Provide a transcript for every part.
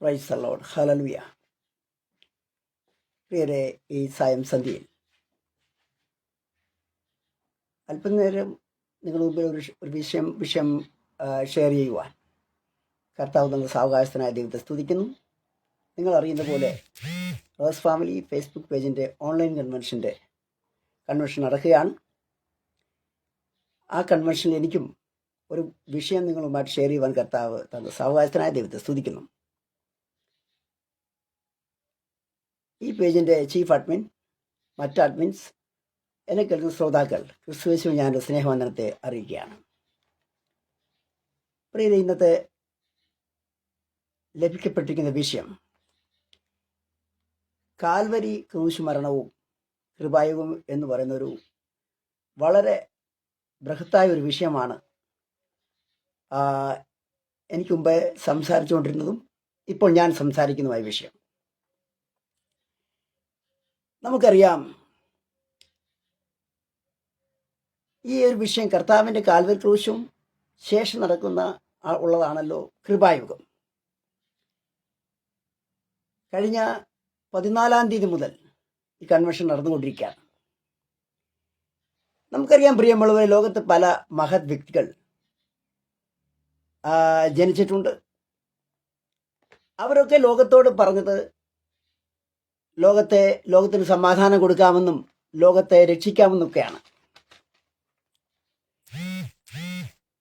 Praise the Lord. Hallelujah. പ്രിയരെ, ഈ സായം സന്ധ്യയിൽ അല്പനേരം നിങ്ങളുടെ മുമ്പിൽ ഒരു വിഷയം ഷെയർ ചെയ്യുവാൻ കർത്താവ് നമ്മൾ സാവകാശത്തിനായ ദൈവത്തെ സ്തുതിക്കുന്നു. നിങ്ങൾ അറിയുന്ന പോലെ റോസ് ഫാമിലി ഫേസ്ബുക്ക് പേജിൻ്റെ ഓൺലൈൻ കൺവെൻഷൻ നടക്കുകയാണ്. ആ കൺവെൻഷനിൽ എനിക്കും ഒരു വിഷയം നിങ്ങളുമായിട്ട് ഷെയർ ചെയ്യുവാൻ കർത്താവ് തന്ന സാവകാശത്തിനായ ദൈവത്തെ സ്തുതിക്കുന്നു. ഈ പേജിൻ്റെ ചീഫ് അഡ്മിൻ, മറ്റ് അഡ്മിൻസ്, എന്നെ കേൾക്കുന്ന ശ്രോതാക്കൾ ക്രിസ്തുയേശുവിൽ ഞാൻ സ്നേഹവന്ദനത്തെ അറിയിക്കുകയാണ്. പ്രിയരെ, ഇന്നത്തെ ലഭിക്കപ്പെട്ടിരിക്കുന്ന വിഷയം കാൽവരി ക്രൂശ് മരണവും കൃപായുഗവും എന്ന് പറയുന്നൊരു വളരെ ബൃഹത്തായ ഒരു വിഷയമാണ്. എനിക്ക് മുമ്പേ സംസാരിച്ചുകൊണ്ടിരുന്നതും ഇപ്പോൾ ഞാൻ സംസാരിക്കുന്നതുമായ വിഷയം. നമുക്കറിയാം, ഈ ഒരു വിഷയം കർത്താവിൻ്റെ കാൽവരി ക്രൂശും ശേഷം ഉള്ളതാണല്ലോ കൃപായുഗം. കഴിഞ്ഞ 14-ാം തീയതി മുതൽ ഈ കൺവെൻഷൻ നടന്നുകൊണ്ടിരിക്കുകയാണ്. നമുക്കറിയാം പ്രിയമുള്ളവരെ, ലോകത്ത് പല മഹത് വ്യക്തികൾ ജനിച്ചിട്ടുണ്ട്. അവരൊക്കെ ലോകത്തോട് പറഞ്ഞത് ലോകത്തിന് സമാധാനം കൊടുക്കാമെന്നും ലോകത്തെ രക്ഷിക്കാമെന്നൊക്കെയാണ്.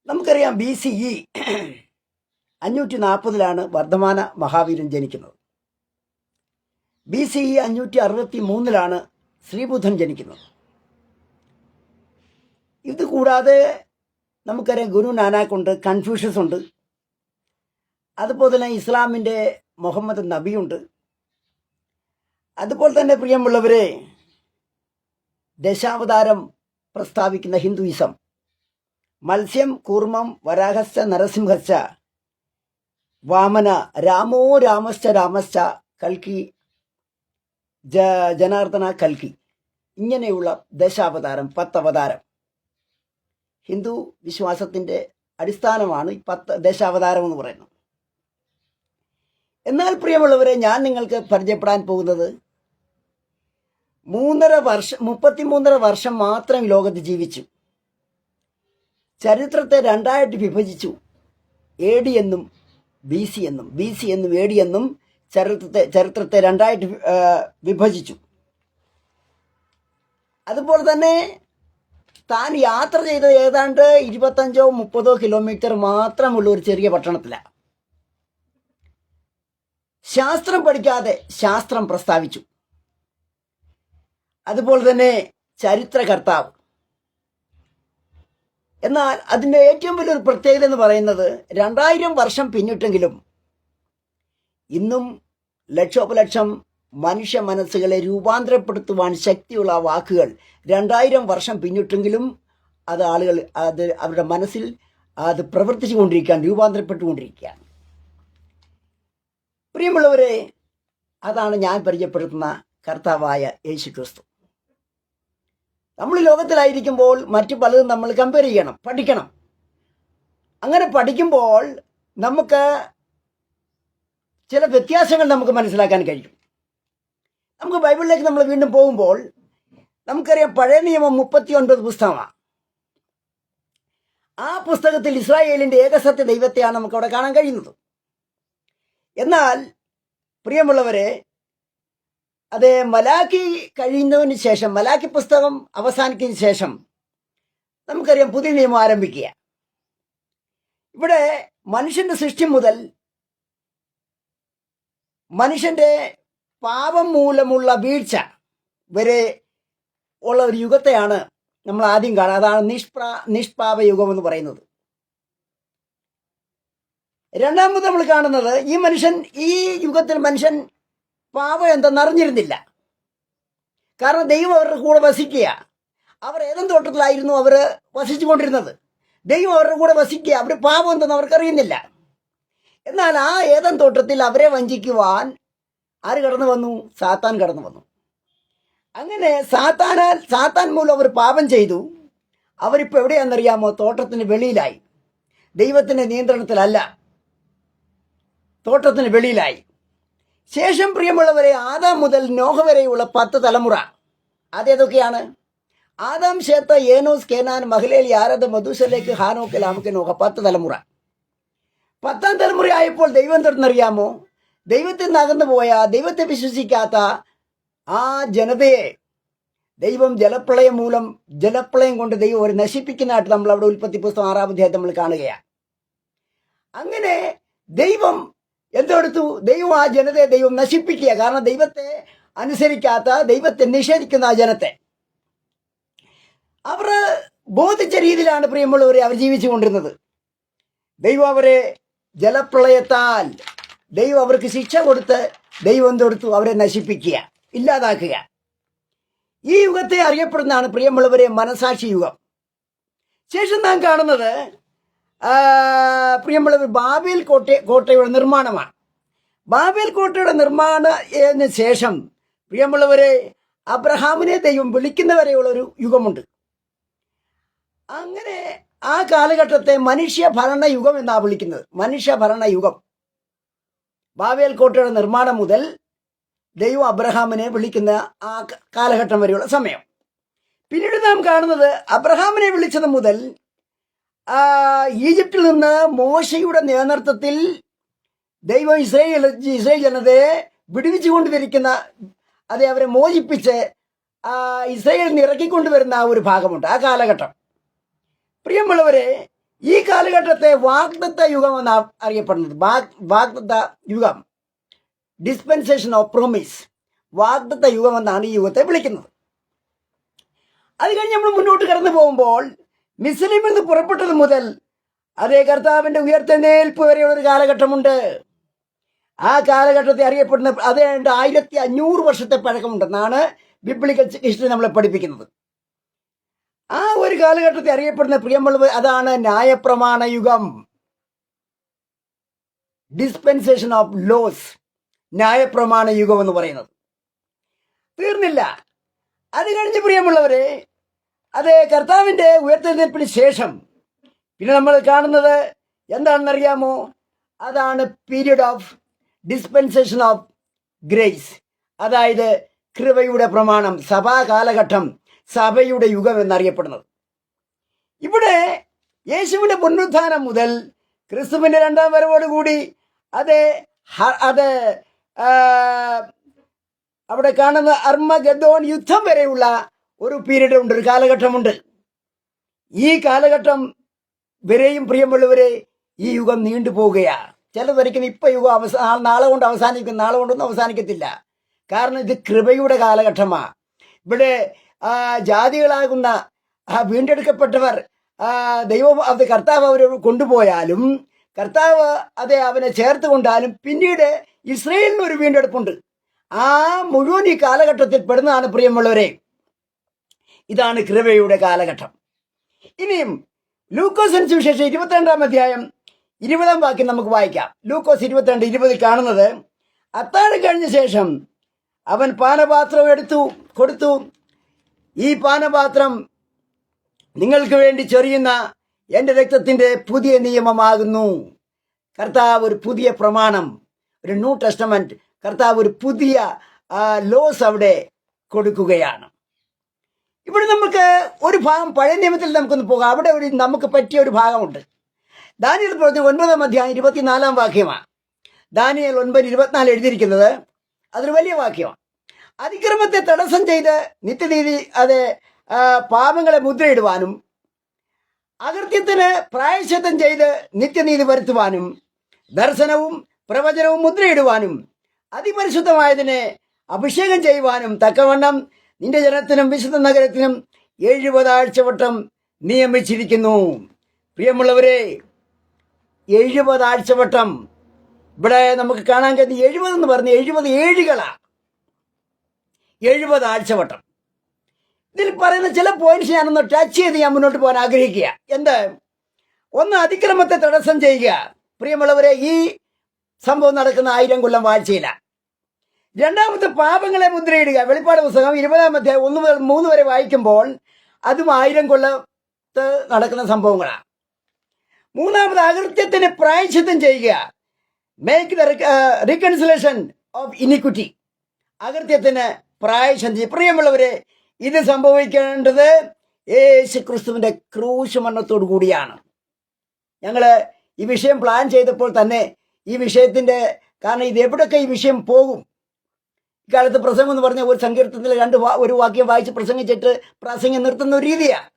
നമുക്കറിയാം, BCE 540 വർദ്ധമാന മഹാവീരൻ ജനിക്കുന്നത്. BCE 563 ശ്രീബുദ്ധൻ ജനിക്കുന്നത്. ഇത് കൂടാതെ നമുക്കറിയാം ഗുരു നാനാക്ക് ഉണ്ട്, കൺഫ്യൂഷ്യസ് ഉണ്ട്, അതുപോലെ തന്നെ ഇസ്ലാമിൻ്റെ മുഹമ്മദ് നബിയുണ്ട്. അതുപോലെ തന്നെ പ്രിയമുള്ളവരെ, ദശാവതാരം പ്രസ്താവിക്കുന്ന ഹിന്ദുയിസം, മത്സ്യം, കൂർമ്മം, വരാഹശ്ച, നരസിംഹശ്ച, വാമന, രാമോ രാമശ്ച കൽക്കി, ജനാർദ്ദന കൽക്കി, ഇങ്ങനെയുള്ള ദശാവതാരം, 10 അവതാരം ഹിന്ദു വിശ്വാസത്തിൻ്റെ അടിസ്ഥാനമാണ് ഈ 10 ദശാവതാരം എന്ന് പറയുന്നത്. എന്നാൽ പ്രിയമുള്ളവരെ, ഞാൻ നിങ്ങൾക്ക് പരിചയപ്പെടാൻ പോകുന്നത് 33 വർഷം മാത്രം ലോകത്ത് ജീവിച്ചു. ചരിത്രത്തെ 2ആയിട്ട് വിഭജിച്ചു. AD എന്നും BC എന്നും AD എന്നും ചരിത്രത്തെ 2ആയിട്ട് വിഭജിച്ചു. അതുപോലെ തന്നെ താൻ യാത്ര ചെയ്തത് ഏതാണ്ട് 25-30 കിലോമീറ്റർ മാത്രമുള്ള ഒരു ചെറിയ പട്ടണത്തിലാണ്. ശാസ്ത്രം പഠിക്കാതെ ശാസ്ത്രം പ്രസ്താവിച്ചു. അതുപോലെ തന്നെ ചരിത്രകർത്താവ്. എന്നാൽ അതിൻ്റെ ഏറ്റവും വലിയൊരു പ്രത്യേകത എന്ന് പറയുന്നത് 2000 വർഷം പിന്നിട്ടെങ്കിലും ഇന്നും ലക്ഷോപലക്ഷം മനുഷ്യ മനസ്സുകളെ രൂപാന്തരപ്പെടുത്തുവാൻ ശക്തിയുള്ള വാക്കുകൾ 2000 വർഷം പിന്നിട്ടെങ്കിലും അത് അവരുടെ മനസ്സിൽ അത് പ്രവർത്തിച്ചു കൊണ്ടിരിക്കുകയാണ്, രൂപാന്തരപ്പെട്ടുകൊണ്ടിരിക്കുകയാണ്. പ്രിയമുള്ളവരെ, അതാണ് ഞാൻ പരിചയപ്പെടുത്തുന്ന കർത്താവായ യേശു ക്രിസ്തു. നമ്മൾ ലോകത്തിലായിരിക്കുമ്പോൾ മറ്റു പലതും നമ്മൾ കമ്പയർ ചെയ്യണം, പഠിക്കണം. അങ്ങനെ പഠിക്കുമ്പോൾ നമുക്ക് ചില വ്യത്യാസങ്ങൾ നമുക്ക് മനസ്സിലാക്കാൻ കഴിയും. നമുക്ക് ബൈബിളിലേക്ക് നമ്മൾ വീണ്ടും പോകുമ്പോൾ നമുക്കറിയാം, പഴയ നിയമം 39 പുസ്തകമാണ്. ആ പുസ്തകത്തിൽ ഇസ്രായേലിൻ്റെ ഏകസത്യ ദൈവത്തെയാണ് നമുക്കവിടെ കാണാൻ കഴിയുന്നത്. എന്നാൽ പ്രിയമുള്ളവരെ, അത് മലാക്കി കഴിയുന്നതിന് ശേഷം, മലാക്കി പുസ്തകം അവസാനിക്കുന്നതിന് ശേഷം നമുക്കറിയാം പുതിയ നിയമം ആരംഭിക്കുക. ഇവിടെ മനുഷ്യന്റെ സൃഷ്ടി മുതൽ മനുഷ്യന്റെ പാപം മൂലമുള്ള വീഴ്ച വരെ ഉള്ള ഒരു യുഗത്തെയാണ് നമ്മൾ ആദ്യം കാണുക. അതാണ് നിഷ്പാപ യുഗം എന്ന് പറയുന്നത്. രണ്ടാമത് നമ്മൾ കാണുന്നത്, ഈ യുഗത്തിൽ മനുഷ്യൻ പാപം എന്തെന്നറിഞ്ഞിരുന്നില്ല. കാരണം ദൈവം അവരുടെ കൂടെ വസിക്കുക. അവർ ഏതും തോട്ടത്തിലായിരുന്നു അവർ വസിച്ചു കൊണ്ടിരുന്നത്. ദൈവം അവരുടെ കൂടെ വസിക്കുക. അവർ പാപം എന്തെന്ന് അവർക്കറിയുന്നില്ല. എന്നാൽ ആ ഏതൻ തോട്ടത്തിൽ അവരെ വഞ്ചിക്കുവാൻ ആര് കടന്നു വന്നു? സാത്താൻ കടന്നു വന്നു. അങ്ങനെ സാത്താൻ മൂലം അവർ പാപം ചെയ്തു. അവരിപ്പോൾ എവിടെയാണെന്നറിയാമോ? തോട്ടത്തിന് വെളിയിലായി. ദൈവത്തിൻ്റെ നിയന്ത്രണത്തിലല്ല, തോട്ടത്തിന് വെളിയിലായി. ശേഷം പ്രിയമുള്ളവരെ, ആദാം മുതൽ നോഹ വരെയുള്ള 10 തലമുറ അതേതൊക്കെയാണ്? ആദാം, ശേത്ത, ഏനോസ്, കേനാൻ, മഹ്ലേൽ, യാരദ്, മധുസലേക്ക്, ഹാനോക്ക്, ലാമക്ക്, നോഹ. 10 തലമുറ. 10ാം തലമുറ ആയപ്പോൾ ദൈവം എന്തെന്നറിയാമോ? ദൈവത്തിൽ നിന്ന് അകന്നു പോയ, ദൈവത്തെ വിശ്വസിക്കാത്ത ആ ജനതയെ ദൈവം ജലപ്രളയം കൊണ്ട് ദൈവം ഒരു നശിപ്പിക്കുന്നതായിട്ട് നമ്മൾ അവിടെ ഉൽപ്പത്തി പുസ്തകം 6-ാം അധ്യായത്തിൽ നമ്മൾ കാണുകയാണ്. അങ്ങനെ ദൈവം എന്തെടുത്തു? ദൈവം ആ ജനതയെ ദൈവം നശിപ്പിക്കുക. കാരണം ദൈവത്തെ അനുസരിക്കാത്ത, ദൈവത്തെ നിഷേധിക്കുന്ന ആ ജനത്തെ അവർ ബോധിച്ച രീതിയിലാണ് പ്രിയമുള്ളവരെ അവർ ജീവിച്ചു കൊണ്ടിരുന്നത്. ദൈവം അവരെ ജലപ്രളയത്താൽ ദൈവം അവർക്ക് ശിക്ഷ കൊടുത്ത് ദൈവം എന്തെടുത്തു? അവരെ നശിപ്പിക്കുക, ഇല്ലാതാക്കുക. ഈ യുഗത്തെ അറിയപ്പെടുന്നതാണ് പ്രിയമുള്ളവരെ മനസാക്ഷി യുഗം. ശേഷം നാം കാണുന്നത് പ്രിയമുള്ളവർ ബാബേൽ കോട്ടയുടെ നിർമ്മാണമാണ്. ബാബേൽ കോട്ടയുടെ നിർമ്മാണത്തിന് ശേഷം പ്രിയമുള്ളവരെ അബ്രഹാമിനെ ദൈവം വിളിക്കുന്നവരെയുള്ള ഒരു യുഗമുണ്ട്. അങ്ങനെ ആ കാലഘട്ടത്തെ മനുഷ്യ ഭരണ യുഗം എന്നാണ് വിളിക്കുന്നത്. മനുഷ്യ ഭരണ യുഗം. ബാബേൽ കോട്ടയുടെ നിർമ്മാണം മുതൽ ദൈവം അബ്രഹാമിനെ വിളിക്കുന്ന ആ കാലഘട്ടം വരെയുള്ള സമയം. പിന്നീട് നാം കാണുന്നത് അബ്രഹാമിനെ വിളിച്ചത് മുതൽ ഈജിപ്തിൽ നിന്ന് മോശയുടെ നേതൃത്വത്തിൽ ദൈവം ഇസ്രായേൽ ജനതയെ വിടുവിച്ചുകൊണ്ടിരിക്കുന്ന, അവരെ മോചിപ്പിച്ച് ഇസ്രായേലിന് ഇറക്കിക്കൊണ്ടുവരുന്ന ആ ഒരു ഭാഗമുണ്ട്, ആ കാലഘട്ടം. പ്രിയമുള്ളവരെ, ഈ കാലഘട്ടത്തെ വാഗ്ദത്ത യുഗം എന്നാണ് അറിയപ്പെടുന്നത്. വാഗ്ദത്ത യുഗം, ഡിസ്പെൻസേഷൻ ഓഫ് പ്രോമിസ്, വാഗ്ദത്ത യുഗം എന്നാണ് ഈ യുഗത്തെ വിളിക്കുന്നത്. അത് കഴിഞ്ഞ് നമ്മൾ മുന്നോട്ട് കടന്നു പോകുമ്പോൾ മിസ്രൈമിൽ നിന്ന് പുറപ്പെട്ടത് മുതൽ കർത്താവിന്റെ ഉയർത്തെഴുന്നേൽപ്പ് വരെയുള്ള ഒരു കാലഘട്ടമുണ്ട്. ആ കാലഘട്ടത്തെ അറിയപ്പെടുന്ന 1500 വർഷത്തെ പഴക്കമുണ്ടെന്നാണ് ബിബ്ലിക്കൽ ഹിസ്റ്ററി നമ്മളെ പഠിപ്പിക്കുന്നത്. ആ ഒരു കാലഘട്ടത്തെ അറിയപ്പെടുന്ന പ്രിയമുള്ളവർ, അതാണ് ന്യായപ്രമാണ യുഗം, ഡിസ്പെൻസേഷൻ ഓഫ് ലോസ്, ന്യായപ്രമാണ യുഗം എന്ന് പറയുന്നത്. തീർന്നില്ല. അത് കഴിഞ്ഞ് പ്രിയമുള്ളവരെ, കർത്താവിന്റെ ഉയർത്തെഴുന്നേൽപ്പിന് ശേഷം പിന്നെ നമ്മൾ കാണുന്നത് എന്താണെന്നറിയാമോ? അതാണ് period of dispensation of grace, അതായത് കൃപയുടെ പ്രമാണം, സഭാ കാലഘട്ടം, സഭയുടെ യുഗം എന്നറിയപ്പെടുന്നത്. ഇവിടെ യേശുവിന്റെ പുനരുത്ഥാനം മുതൽ ക്രിസ്തുവിന്റെ 2ാം വരവോടുകൂടി അവിടെ കാണുന്ന അർമഗദ്ദോൻ യുദ്ധം വരെയുള്ള ഒരു പീരീഡ് ഉണ്ട്, ഒരു കാലഘട്ടമുണ്ട്. ഈ കാലഘട്ടം വരെയും പ്രിയമുള്ളവരെ ഈ യുഗം നീണ്ടുപോവുകയാണ്. ചിലർ വരയ്ക്കുന്ന ഇപ്പം യുഗം നാളെ കൊണ്ട് അവസാനിക്കും, നാളെ കൊണ്ടൊന്നും അവസാനിക്കത്തില്ല. കാരണം ഇത് കൃപയുടെ കാലഘട്ടമാണ്. ഇവിടെ ജാതികളാകുന്ന വീണ്ടെടുക്കപ്പെട്ടവർ ദൈവം കർത്താവ് അവർ കൊണ്ടുപോയാലും, കർത്താവ് അവനെ ചേർത്ത് കൊണ്ടാലും, പിന്നീട് ഇസ്രായേലിന് ഒരു വീണ്ടെടുപ്പുണ്ട്. ആ മുഴുവൻ ഈ കാലഘട്ടത്തിൽ പെടുന്നതാണ് പ്രിയമുള്ളവരെ. ഇതാണ് കൃപയുടെ കാലഘട്ടം. ഇനിയും ലൂക്കോസിന് സുവിശേഷം 22-ാം അധ്യായം 20-ാം വാക്യം നമുക്ക് വായിക്കാം. ലൂക്കോസ് 22:20 കാണുന്നത്, അത്താഴം കഴിഞ്ഞ ശേഷം അവൻ പാനപാത്രം കൊടുത്തു. ഈ പാനപാത്രം നിങ്ങൾക്ക് വേണ്ടി ചൊരിയുന്ന എൻ്റെ രക്തത്തിൻ്റെ പുതിയ നിയമമാകുന്നു. കർത്താവ് ഒരു പുതിയ പ്രമാണം, ഒരു ന്യൂ ടെസ്റ്റമെന്റ്, കർത്താവ് ഒരു പുതിയ ലോസ് അവിടെ കൊടുക്കുകയാണ്. ഇവിടെ നമുക്ക് ഒരു ഭാഗം പഴയ നിയമത്തിൽ നമുക്കൊന്ന് പോകാം. അവിടെ നമുക്ക് പറ്റിയ ഒരു ഭാഗമുണ്ട്. ദാനിയേൽ പ്രവചനം 9-ാം അധ്യായം 24-ാം വാക്യമാണ്. ദാനിയേൽ 9:24 എഴുതിയിരിക്കുന്നത് അതൊരു വലിയ വാക്യമാണ്. അതിക്രമത്തെ തടസ്സം ചെയ്ത് നിത്യനീതി പാപങ്ങളെ മുദ്രയിടുവാനും, അകൃത്യത്തിന് പ്രായശ്ചിത്തം ചെയ്ത് നിത്യനീതി വരുത്തുവാനും, ദർശനവും പ്രവചനവും മുദ്രയിടുവാനും, അതിപരിശുദ്ധമായതിനെ അഭിഷേകം ചെയ്യുവാനും തക്കവണ്ണം നിന്റെ ജനത്തിനും വിശുദ്ധ നഗരത്തിനും 70 ആഴ്ചവട്ടം നിയമിച്ചിരിക്കുന്നു. പ്രിയമുള്ളവരെ, 70 ആഴ്ചവട്ടം ഇവിടെ നമുക്ക് കാണാൻ കഴിയും. 70 എന്ന് പറഞ്ഞ് 70 ഏഴുകളാണ്. 70 ആഴ്ചവട്ടം. ഇതിൽ പറയുന്ന ചില പോയിന്റ്സ് ഞാനൊന്ന് ടച്ച് ചെയ്ത് ഞാൻ മുന്നോട്ട് പോകാൻ ആഗ്രഹിക്കുക. ഒന്ന്, അതിക്രമത്തെ തടസ്സം ചെയ്യുക. പ്രിയമുള്ളവരെ, ഈ സംഭവം നടക്കുന്ന 1000 കൊല്ലം വാഴ്ചയിലാണ്. രണ്ടാമത്തെ, പാപങ്ങളെ മുദ്രയിടുക. വെളിപ്പാട് പുസ്തകം 20-ാം അധ്യായം 1 മുതൽ 3 വരെ വായിക്കുമ്പോൾ അതും 1000 കൊല്ലത്ത് നടക്കുന്ന സംഭവങ്ങളാണ്. മൂന്നാമത്, അകൃത്യത്തിന് പ്രായശ്ചിത്തം ചെയ്യുക. Make the reconciliation of iniquity, അകൃത്യത്തിന് പ്രായശാന്തി. പ്രിയമുള്ളവരെ, ഇത് സംഭവിക്കേണ്ടത് യേശു ക്രിസ്തുവിന്റെ ക്രൂശ് മരണത്തോടു കൂടിയാണ്. ഞങ്ങൾ ഈ വിഷയം പ്ലാൻ ചെയ്തപ്പോൾ തന്നെ ഈ വിഷയത്തിന്റെ കാരണം ഇത് എവിടെയൊക്കെ ഈ വിഷയം പോകും. ഇക്കാലത്ത് പ്രസംഗം എന്ന് പറഞ്ഞ ഒരു സങ്കീർത്തനത്തിൽ ഒരു വാക്യം വായിച്ച് പ്രസംഗിച്ചിട്ട് പ്രസംഗം നിർത്തുന്ന ഒരു രീതിയാണ്.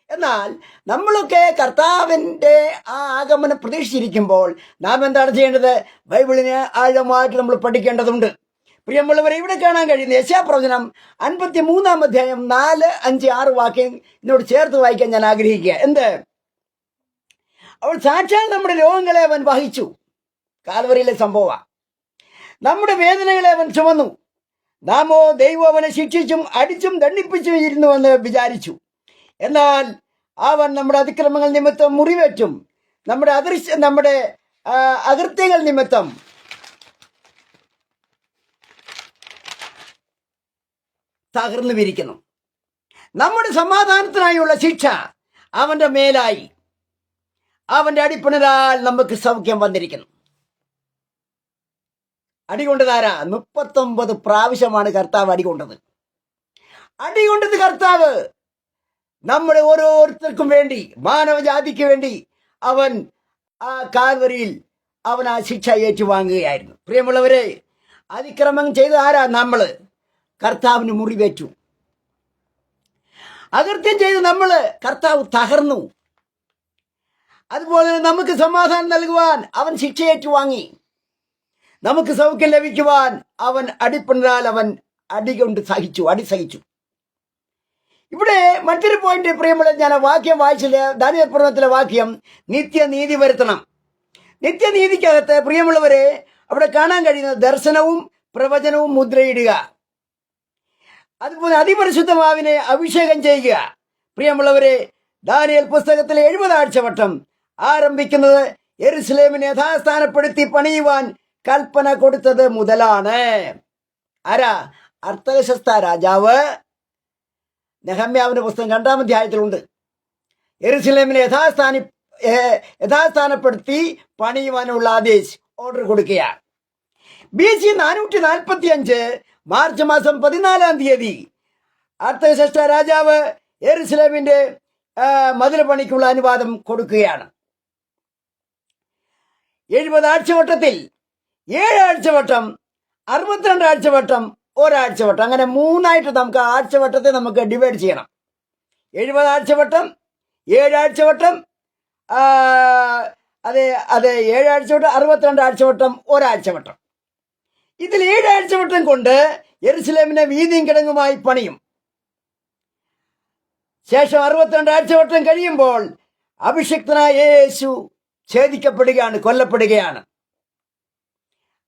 എന്നാൽ നമ്മളൊക്കെ കർത്താവിൻ്റെ ആ ആഗമനം പ്രതീക്ഷിച്ചിരിക്കുമ്പോൾ നാം എന്താണ് ചെയ്യേണ്ടത്? ബൈബിളിനെ ആഴമായിട്ട് നമ്മൾ പഠിക്കേണ്ടതുണ്ട്. പ്രിയമുള്ളവരെ, ഇവിടെ കാണാൻ കഴിയുന്ന യെശയ്യാപ്രവചനം 53 അധ്യായം 4, 5, 6 വാക്യം എന്നോട് ചേർത്ത് വായിക്കാൻ ഞാൻ ആഗ്രഹിക്കുക. എന്ത്? അവൾ സാക്ഷാൽ നമ്മുടെ രോഗങ്ങളെ അവൻ വഹിച്ചു. കാൽവരിയിലെ സംഭവമാണ്. നമ്മുടെ വേദനകളെ അവൻ ചുമന്നു. നാമോ ദൈവം അവനെ ശിക്ഷിച്ചും അടിച്ചും ദണ്ഡിപ്പിച്ചും ഇരുന്നുവെന്ന് വിചാരിച്ചു. എന്നാൽ അവൻ നമ്മുടെ അതിക്രമങ്ങൾ നിമിത്തം മുറിവേറ്റും നമ്മുടെ അകൃത്യങ്ങൾ നിമിത്തം തകർന്നു വിരിക്കുന്നു. നമ്മുടെ സമാധാനത്തിനായുള്ള ശിക്ഷ അവന്റെ മേലായി, അവന്റെ അടിപ്പിണരാൽ നമുക്ക് സൗഖ്യം വന്നിരിക്കുന്നു. അടികൊണ്ടതാരാ? 39 പ്രാവശ്യമാണ് കർത്താവ് അടികൊണ്ടത്. അടികൊണ്ടത് കർത്താവ് നമ്മുടെ ഓരോരുത്തർക്കും വേണ്ടി, മാനവജാതിക്ക് വേണ്ടി അവൻ ആ കാൽവരിയിൽ അവൻ ആ ശിക്ഷ ഏറ്റുവാങ്ങുകയായിരുന്നു. പ്രിയമുള്ളവരെ, അതിക്രമം ചെയ്ത ആരാ? നമ്മള്. കർത്താവിന് മുറിവേറ്റു. അകൃത്യം ചെയ്ത് നമ്മള്, കർത്താവ് തകർന്നു. അതുപോലെ നമുക്ക് സമാധാനം നൽകുവാൻ അവൻ ശിക്ഷ ഏറ്റുവാങ്ങി. നമുക്ക് സൗഖ്യം ലഭിക്കുവാൻ അവൻ അടിപ്പിണരാൽ അവൻ അടി സഹിച്ചു. ഇവിടെ മറ്റൊരു പോയിന്റ് പ്രിയമുള്ള, ഞാൻ വാക്യം വായിച്ചില്ല. ദാനിയേൽ പ്രവചനത്തിലെ വാക്യം നിത്യനീതി വരുത്തണം. നിത്യനീതിക്കകത്ത് പ്രിയമുള്ളവരെ അവിടെ കാണാൻ കഴിയുന്ന ദർശനവും പ്രവചനവും മുദ്രയിടുക, അതുപോലെ അതിപരിശുദ്ധമാവിനെ അഭിഷേകം ചെയ്യുക. പ്രിയമുള്ളവരെ, ദാനിയേൽ പുസ്തകത്തിലെ 70 ആഴ്ചവട്ടം ആരംഭിക്കുന്നത് യെരുശലേമിനെ യഥാസ്ഥാനപ്പെടുത്തി പണിയുവാൻ കൽപ്പന കൊടുത്തത് മുതലാണ്. ആരാ? അർത്തഹശസ്ത രാജാവ്. നെഹമ്യാവിന്റെ പുസ്തകം 2-ാം അധ്യായത്തിലുണ്ട്. യെരുശലേമിനെ യഥാസ്ഥാനപ്പെടുത്തി പണിയുവാനുള്ള ഓർഡർ കൊടുക്കുകയാണ്. BC 445 മാർച്ച് മാസം 14-ാം തീയതി അർത്തഹശസ്ത രാജാവ് യെരുശലേമിന്റെ മതിൽ പണിക്കുള്ള അനുവാദം കൊടുക്കുകയാണ്. 70 ആഴ്ചവട്ടത്തിൽ 7 ആഴ്ചവട്ടം, 62 ആഴ്ചവട്ടം, ഒരാഴ്ചവട്ടം, അങ്ങനെ 3ആയിട്ട് നമുക്ക് ആഴ്ചവട്ടത്തെ നമുക്ക് ഡിവൈഡ് ചെയ്യണം. 70 ആഴ്ചവട്ടം, 7 ആഴ്ചവട്ടം, 7 ആഴ്ചവട്ടം, 62 ആഴ്ചവട്ടം, ഒരാഴ്ചവട്ടം. ഇതിൽ 7 ആഴ്ചവട്ടം കൊണ്ട് യെരുശലേമിനെ വീതിയും കിടങ്ങുമായി പണിയും. ശേഷം 62 ആഴ്ചവട്ടം കഴിയുമ്പോൾ അഭിഷിക്തനായ യേശു ഛേദിക്കപ്പെടുകയാണ്, കൊല്ലപ്പെടുകയാണ്.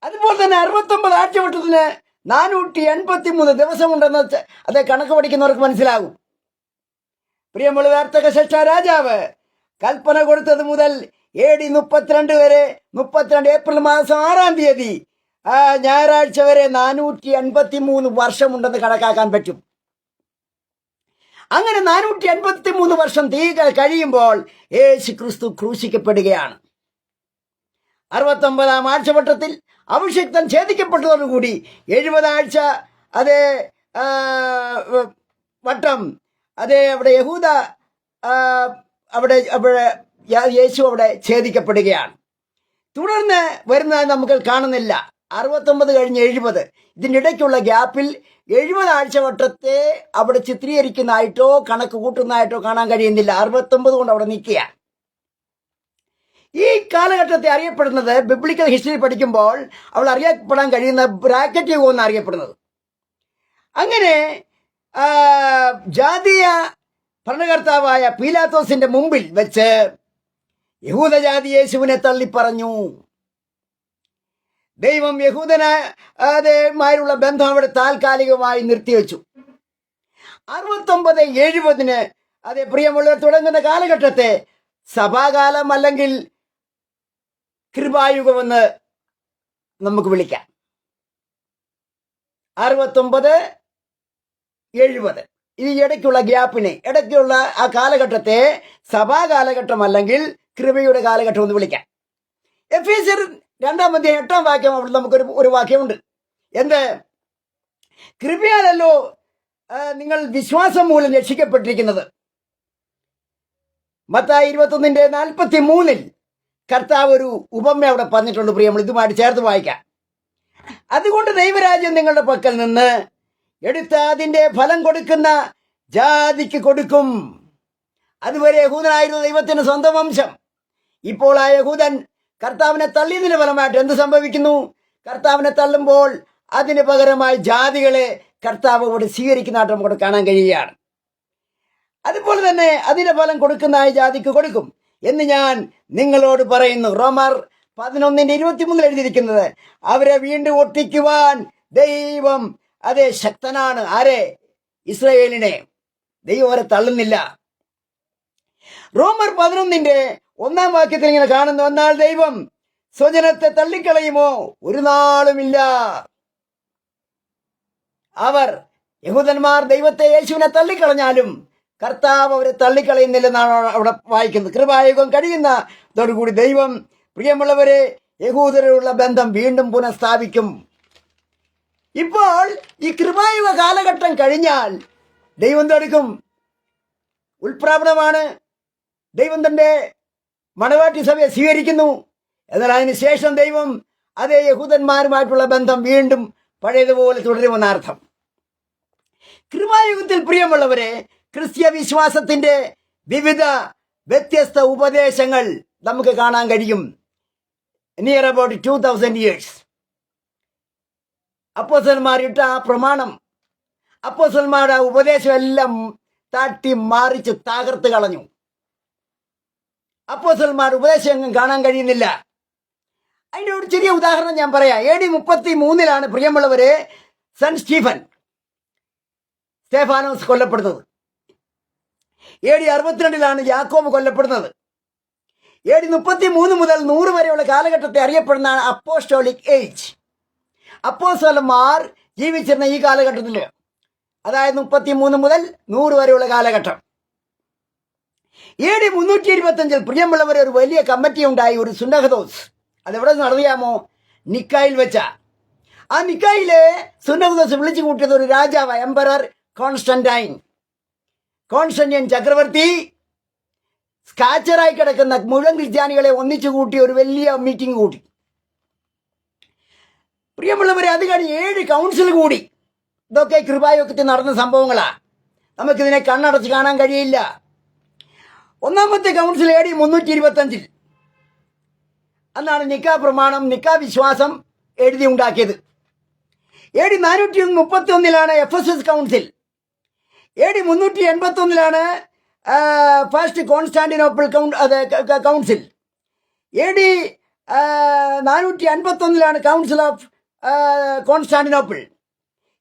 അതുപോലെ തന്നെ 69 ആഴ്ചവട്ടത്തിന് 483 ദിവസമുണ്ടെന്ന് അത് കണക്ക് പഠിക്കുന്നവർക്ക് മനസ്സിലാകും. പ്രിയമുള്ള അർത്തഹശസ്ത രാജാവ് കൽപ്പന കൊടുത്തത് മുതൽ AD 32 വരെ, 32 ഏപ്രിൽ മാസം 6-ാം തീയതി ഞായറാഴ്ച വരെ 483 വർഷമുണ്ടെന്ന് കണക്കാക്കാൻ പറ്റും. അങ്ങനെ 483 വർഷം കഴിയുമ്പോൾ യേശു ക്രിസ്തു ക്രൂശിക്കപ്പെടുകയാണ്. 69-ാം ആഴ്ചവട്ടത്തിൽ അഭിഷിക്തൻ ഛേദിക്കപ്പെട്ടതോടുകൂടി 70 ആഴ്ച വട്ടം അവിടെ യഹൂദ അവിടെ യേശു അവിടെ ഛേദിക്കപ്പെടുകയാണ്. തുടർന്ന് വരുന്നത് നമുക്ക് കാണുന്നില്ല. 69 കഴിഞ്ഞ് 70, ഇതിൻ്റെ ഇടയ്ക്കുള്ള ഗ്യാപ്പിൽ 70 ആഴ്ചവട്ടത്തെ അവിടെ ചിത്രീകരിക്കുന്നതായിട്ടോ കണക്ക് കൂട്ടുന്നതായിട്ടോ കാണാൻ കഴിയുന്നില്ല. 69 കൊണ്ട് അവിടെ നിൽക്കുക. ഈ കാലഘട്ടത്തെ അറിയപ്പെടുന്നത്, ബിബ്ലിക്കൽ ഹിസ്റ്ററി പഠിക്കുമ്പോൾ അവൾ അറിയപ്പെടാൻ കഴിയുന്ന ബ്രാക്കറ്റ് യുഗം എന്ന് അറിയപ്പെടുന്നത്. അങ്ങനെ ജാതീയ ഭരണകർത്താവായ പീലാത്തോസിന്റെ മുമ്പിൽ വെച്ച് യഹൂദജാതി യേശുവിനെ തള്ളിപ്പറഞ്ഞു. ദൈവം യഹൂദനായുള്ള ബന്ധം അവിടെ താൽക്കാലികമായി നിർത്തിവെച്ചു. 69-70 പ്രിയമുള്ളവർ തുടങ്ങുന്ന കാലഘട്ടത്തെ സഭാകാലം അല്ലെങ്കിൽ കൃപായുഗമെന്ന് നമുക്ക് വിളിക്കാം. 69-70 ഈ ഇടയ്ക്കുള്ള ഇടയ്ക്കുള്ള ആ കാലഘട്ടത്തെ സഭാകാലഘട്ടം അല്ലെങ്കിൽ കൃപയുടെ കാലഘട്ടം എന്ന് വിളിക്കാം. എഫേസ്യർ 2-ാം അധ്യായം 8-ാം വാക്യം അവിടെ നമുക്കൊരു വാക്യമുണ്ട്. എന്ത്? കൃപയാലല്ലോ നിങ്ങൾ വിശ്വാസം മൂലം രക്ഷിക്കപ്പെട്ടിരിക്കുന്നത്. മത്തായി 21:43 കർത്താവ് ഒരു ഉപമ അവിടെ പറഞ്ഞിട്ടുണ്ട്. പ്രിയങ്ങൾ, ഇതുമായിട്ട് ചേർത്ത് വായിക്കാം. അതുകൊണ്ട് ദൈവരാജ്യം നിങ്ങളുടെ പക്കൽ നിന്ന് എടുത്ത് അതിൻ്റെ ഫലം കൊടുക്കുന്ന ജാതിക്ക് കൊടുക്കും. അതുവരെ യഹൂദനായിരുന്നു ദൈവത്തിന് സ്വന്തം വംശം. ഇപ്പോൾ ആ യഹൂദൻ കർത്താവിനെ തള്ളിയതിന് ഫലമായിട്ട് എന്ത് സംഭവിക്കുന്നു? കർത്താവിനെ തള്ളുമ്പോൾ അതിന് പകരമായി ജാതികളെ കർത്താവ് ഇവിടെ സ്വീകരിക്കുന്നതായിട്ട് നമുക്ക് കാണാൻ കഴിയുകയാണ്. അതുപോലെ തന്നെ അതിന്റെ ഫലം കൊടുക്കുന്ന ജാതിക്ക് കൊടുക്കും എന്ന് ഞാൻ നിങ്ങളോട് പറയുന്നു. റോമർ 11:23 എഴുതിയിരിക്കുന്നത്, അവരെ വീണ്ടും ഒട്ടിക്കുവാൻ ദൈവം അതേ ശക്തനാണ്. ആരെ? ഇസ്രായേലിനെ. ദൈവം അവരെ തള്ളുന്നില്ല. റോമർ 11:1 ഇങ്ങനെ കാണുന്നു, എന്നാൽ ദൈവം സ്വജനത്തെ തള്ളിക്കളയുമോ? ഒരു നാളുമില്ല. അവർ യഹൂദന്മാർ ദൈവത്തെ, യേശുവിനെ തള്ളിക്കളഞ്ഞാലും കർത്താവ് അവരെ തള്ളിക്കളയുന്നില്ലെന്നാണ് അവിടെ വായിക്കുന്നത്. കൃപായുഗം കഴിയുന്നതോടുകൂടി ദൈവം, പ്രിയമുള്ളവരെ, യഹൂദരുള്ള ബന്ധം വീണ്ടും പുനഃസ്ഥാപിക്കും. ഇപ്പോൾ ഈ കൃപായുഗ കാലഘട്ടം കഴിഞ്ഞാൽ ദൈവം തടുക്കും. ഉൽപ്രാപണമാണ്. ദൈവം തന്റെ മണവാട്ടി സഭയെ സ്വീകരിക്കുന്നു. എന്നാൽ അതിനുശേഷം ദൈവം അതേ യഹൂദന്മാരുമായിട്ടുള്ള ബന്ധം വീണ്ടും പഴയതുപോലെ തുടരുമെന്നർത്ഥം. കൃപായുഗത്തിൽ പ്രിയമുള്ളവരെ, ക്രിസ്തീയ വിശ്വാസത്തിന്റെ വിവിധ വ്യത്യസ്ത ഉപദേശങ്ങൾ നമുക്ക് കാണാൻ കഴിയും. നിയർ അബൌട്ട് 2000 years അപ്പോസ്തലന്മാരിട്ട ആ പ്രമാണം, അപ്പോസ്തലന്മാരുടെ ഉപദേശം എല്ലാം തട്ടി മാറിച്ച് തകർത്ത് കളഞ്ഞു. അപ്പോസ്തലന്മാരുടെ ഉപദേശം കാണാൻ കഴിയുന്നില്ല. അതിൻ്റെ ഒരു ചെറിയ ഉദാഹരണം ഞാൻ പറയാം. AD 33 പ്രിയമുള്ളവരെ സെന്റ് സ്റ്റേഫാനോസ് കൊല്ലപ്പെടുന്നത്. AD 62 യാക്കോബ് കൊല്ലപ്പെടുന്നത്. AD 33 മുതൽ 100 വരെയുള്ള കാലഘട്ടത്തെ അറിയപ്പെടുന്ന അപ്പോസ്റ്റോളിക് ഏജ്. അപ്പോസ്തലന്മാർ ജീവിച്ചിരുന്ന ഈ കാലഘട്ടത്തിൽ, അതായത് 33 മുതൽ 100 വരെയുള്ള കാലഘട്ടം. AD 325 പ്രിയമുള്ളവരെ ഒരു വലിയ കമ്മിറ്റി ഉണ്ടായി, ഒരു സുന്നഹദോസ്. അതെവിടെ നടത്തിയാമോ? നിക്കായിൽ വെച്ച. ആ നിക്കായിലെ സുന്നഹദോസ് വിളിച്ചു കൂട്ടിയത് ഒരു രാജാവ്, എംപറർ കോൺസ്റ്റന്റൈൻ ചക്രവർത്തി സ്കാച്ചറായി കിടക്കുന്ന മുഴുവൻ ക്രിസ്ത്യാനികളെ ഒന്നിച്ചു കൂട്ടി ഒരു വലിയ മീറ്റിംഗ് കൂട്ടി. പ്രിയമുള്ളവരെ, അത് കഴിഞ്ഞ് 7 കൗൺസിൽ കൂടി. ഇതൊക്കെ കൃപായുഗത്തിൽ നടന്ന സംഭവങ്ങളാണ്. നമുക്കിതിനെ കണ്ണടച്ച് കാണാൻ കഴിയില്ല. ഒന്നാമത്തെ കൗൺസിൽ AD 325 അന്നാണ് നിക്കാ പ്രമാണം, നിക്കാ വിശ്വാസം എഴുതി ഉണ്ടാക്കിയത്. AD 431 Ephesus council. AD 381 first Constantinople council. AD 451 council of Constantinople.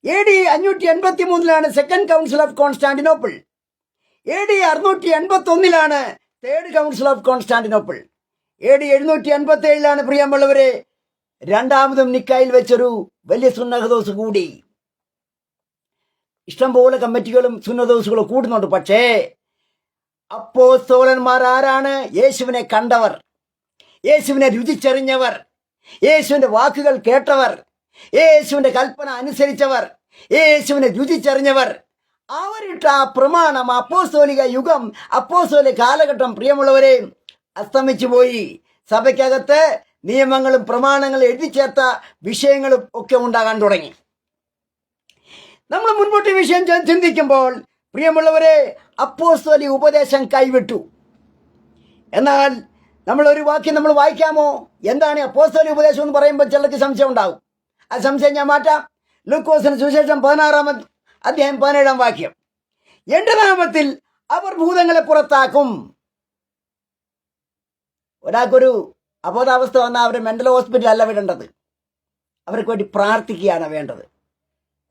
AD 583 second council of Constantinople. AD 681 third council of Constantinople. AD 787 പ്രിയമുള്ളവരെ രണ്ടാമതും നിക്കായിൽ വെച്ചൊരു വലിയ സുന്നഹദോസ് കൂടി. ഇഷ്ടംപോലെ കമ്മിറ്റികളും സുന്നഹദോസുകളും കൂടുന്നുണ്ട്. പക്ഷേ അപ്പോസ്തലന്മാർ ആരാണ്? യേശുവിനെ കണ്ടവർ, യേശുവിനെ രുചിച്ചറിഞ്ഞവർ, യേശുവിന്റെ വാക്കുകൾ കേട്ടവർ, യേശുവിന്റെ കൽപ്പന അനുസരിച്ചവർ, യേശുവിനെ രുചിച്ചറിഞ്ഞവർ. അവരിട്ട ആ പ്രമാണം, അപ്പോസ്തോലിക യുഗം, അപ്പോസ്തോലിക കാലഘട്ടം പ്രിയമുള്ളവരെ അസ്തമിച്ചു പോയി. സഭയ്ക്കകത്ത് നിയമങ്ങളും പ്രമാണങ്ങളും എഴുതി ചേർത്ത വിഷയങ്ങളും ഒക്കെ ഉണ്ടാകാൻ തുടങ്ങി. നമ്മൾ മുൻപോട്ട് വിഷയം ചിന്തിക്കുമ്പോൾ പ്രിയമുള്ളവരെ, അപ്പോസ്തോലിക ഉപദേശം കൈവിട്ടു. എന്നാൽ നമ്മളൊരു വാക്യം നമ്മൾ വായിക്കാമോ? എന്താണ് അപ്പോസ്തോലിക ഉപദേശം എന്ന് പറയുമ്പോൾ ചിലർക്ക് സംശയം ഉണ്ടാകും. ആ സംശയം ഞാൻ മാറ്റാം. ലൂക്കോസിന് സുവിശേഷം 16-17 എൻ്റെ നാമത്തിൽ അവർ ഭൂതങ്ങളെ പുറത്താക്കും. ഒരാൾക്കൊരു അബോധാവസ്ഥ വന്നാൽ അവരെ മെൻ്റൽ ഹോസ്പിറ്റൽ അല്ല വിടേണ്ടത്, അവർക്ക് വേണ്ടി പ്രാർത്ഥിക്കുകയാണ് വേണ്ടത്.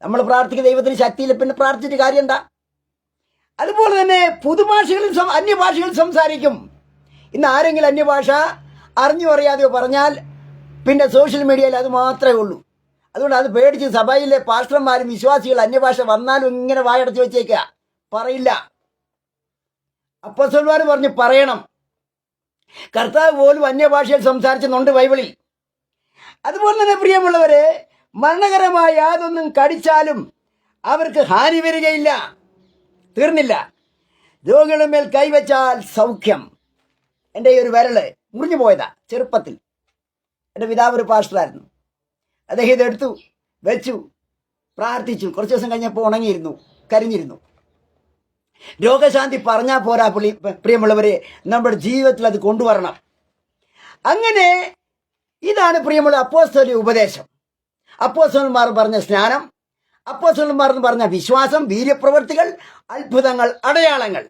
നമ്മൾ പ്രാർത്ഥിക്കുന്ന ദൈവത്തിന് ശക്തിയില്ല, പിന്നെ പ്രാർത്ഥിച്ചിട്ട് കാര്യം എന്താ? അതുപോലെ തന്നെ പുതുഭാഷകളിൽ അന്യഭാഷകളിൽ സംസാരിക്കും. ഇന്ന് ആരെങ്കിലും അന്യഭാഷ അറിഞ്ഞോ അറിയാതെയോ പറഞ്ഞാൽ പിന്നെ സോഷ്യൽ മീഡിയയിൽ അത് മാത്രമേ ഉള്ളൂ. അതുകൊണ്ട് അത് പേടിച്ച് സഭയിലെ പാസ്റ്റർമാരും വിശ്വാസികൾ അന്യഭാഷ വന്നാലും ഇങ്ങനെ വായടച്ച് വെച്ചേക്കുക, പറയില്ല. അപ്പോസ്തലന്മാർ പറഞ്ഞ് പറയണം. കർത്താവ് പോലും അന്യഭാഷയിൽ സംസാരിച്ചെന്നുണ്ട് ബൈബിളിൽ. അതുപോലെ തന്നെ പ്രിയമുള്ളവരെ, മരണകരമായ യാതൊന്നും കടിച്ചാലും അവർക്ക് ഹാനി വരികയില്ല. തീർന്നില്ല, രോഗികളുടെ മേൽ കൈവച്ചാൽ സൗഖ്യം. എൻ്റെ ഈ ഒരു വിരല് മുറിഞ്ഞു പോയതാ ചെറുപ്പത്തിൽ. എൻ്റെ പിതാവ് ഒരു പാസ്റ്ററായിരുന്നു. അദ്ദേഹം ഇതെടുത്തു വെച്ചു, പ്രാർത്ഥിച്ചു. കുറച്ച് ദിവസം കഴിഞ്ഞപ്പോൾ ഉണങ്ങിയിരുന്നു, കരിഞ്ഞിരുന്നു. രോഗശാന്തി പറഞ്ഞാൽ പോരാ പ്രിയമുള്ളവരെ, നമ്മുടെ ജീവിതത്തിൽ അത് കൊണ്ടുവരണം. അങ്ങനെ ഇതാണ് പ്രിയമുള്ള അപ്പോസ്തല ഉപദേശം. അപ്പോസ്തലന്മാർ പറഞ്ഞ സ്നാനം, അപ്പോസ്തലന്മാർ എന്ന് പറഞ്ഞ വിശ്വാസം, വീര്യപ്രവൃത്തികൾ, അത്ഭുതങ്ങൾ, അടയാളങ്ങൾ.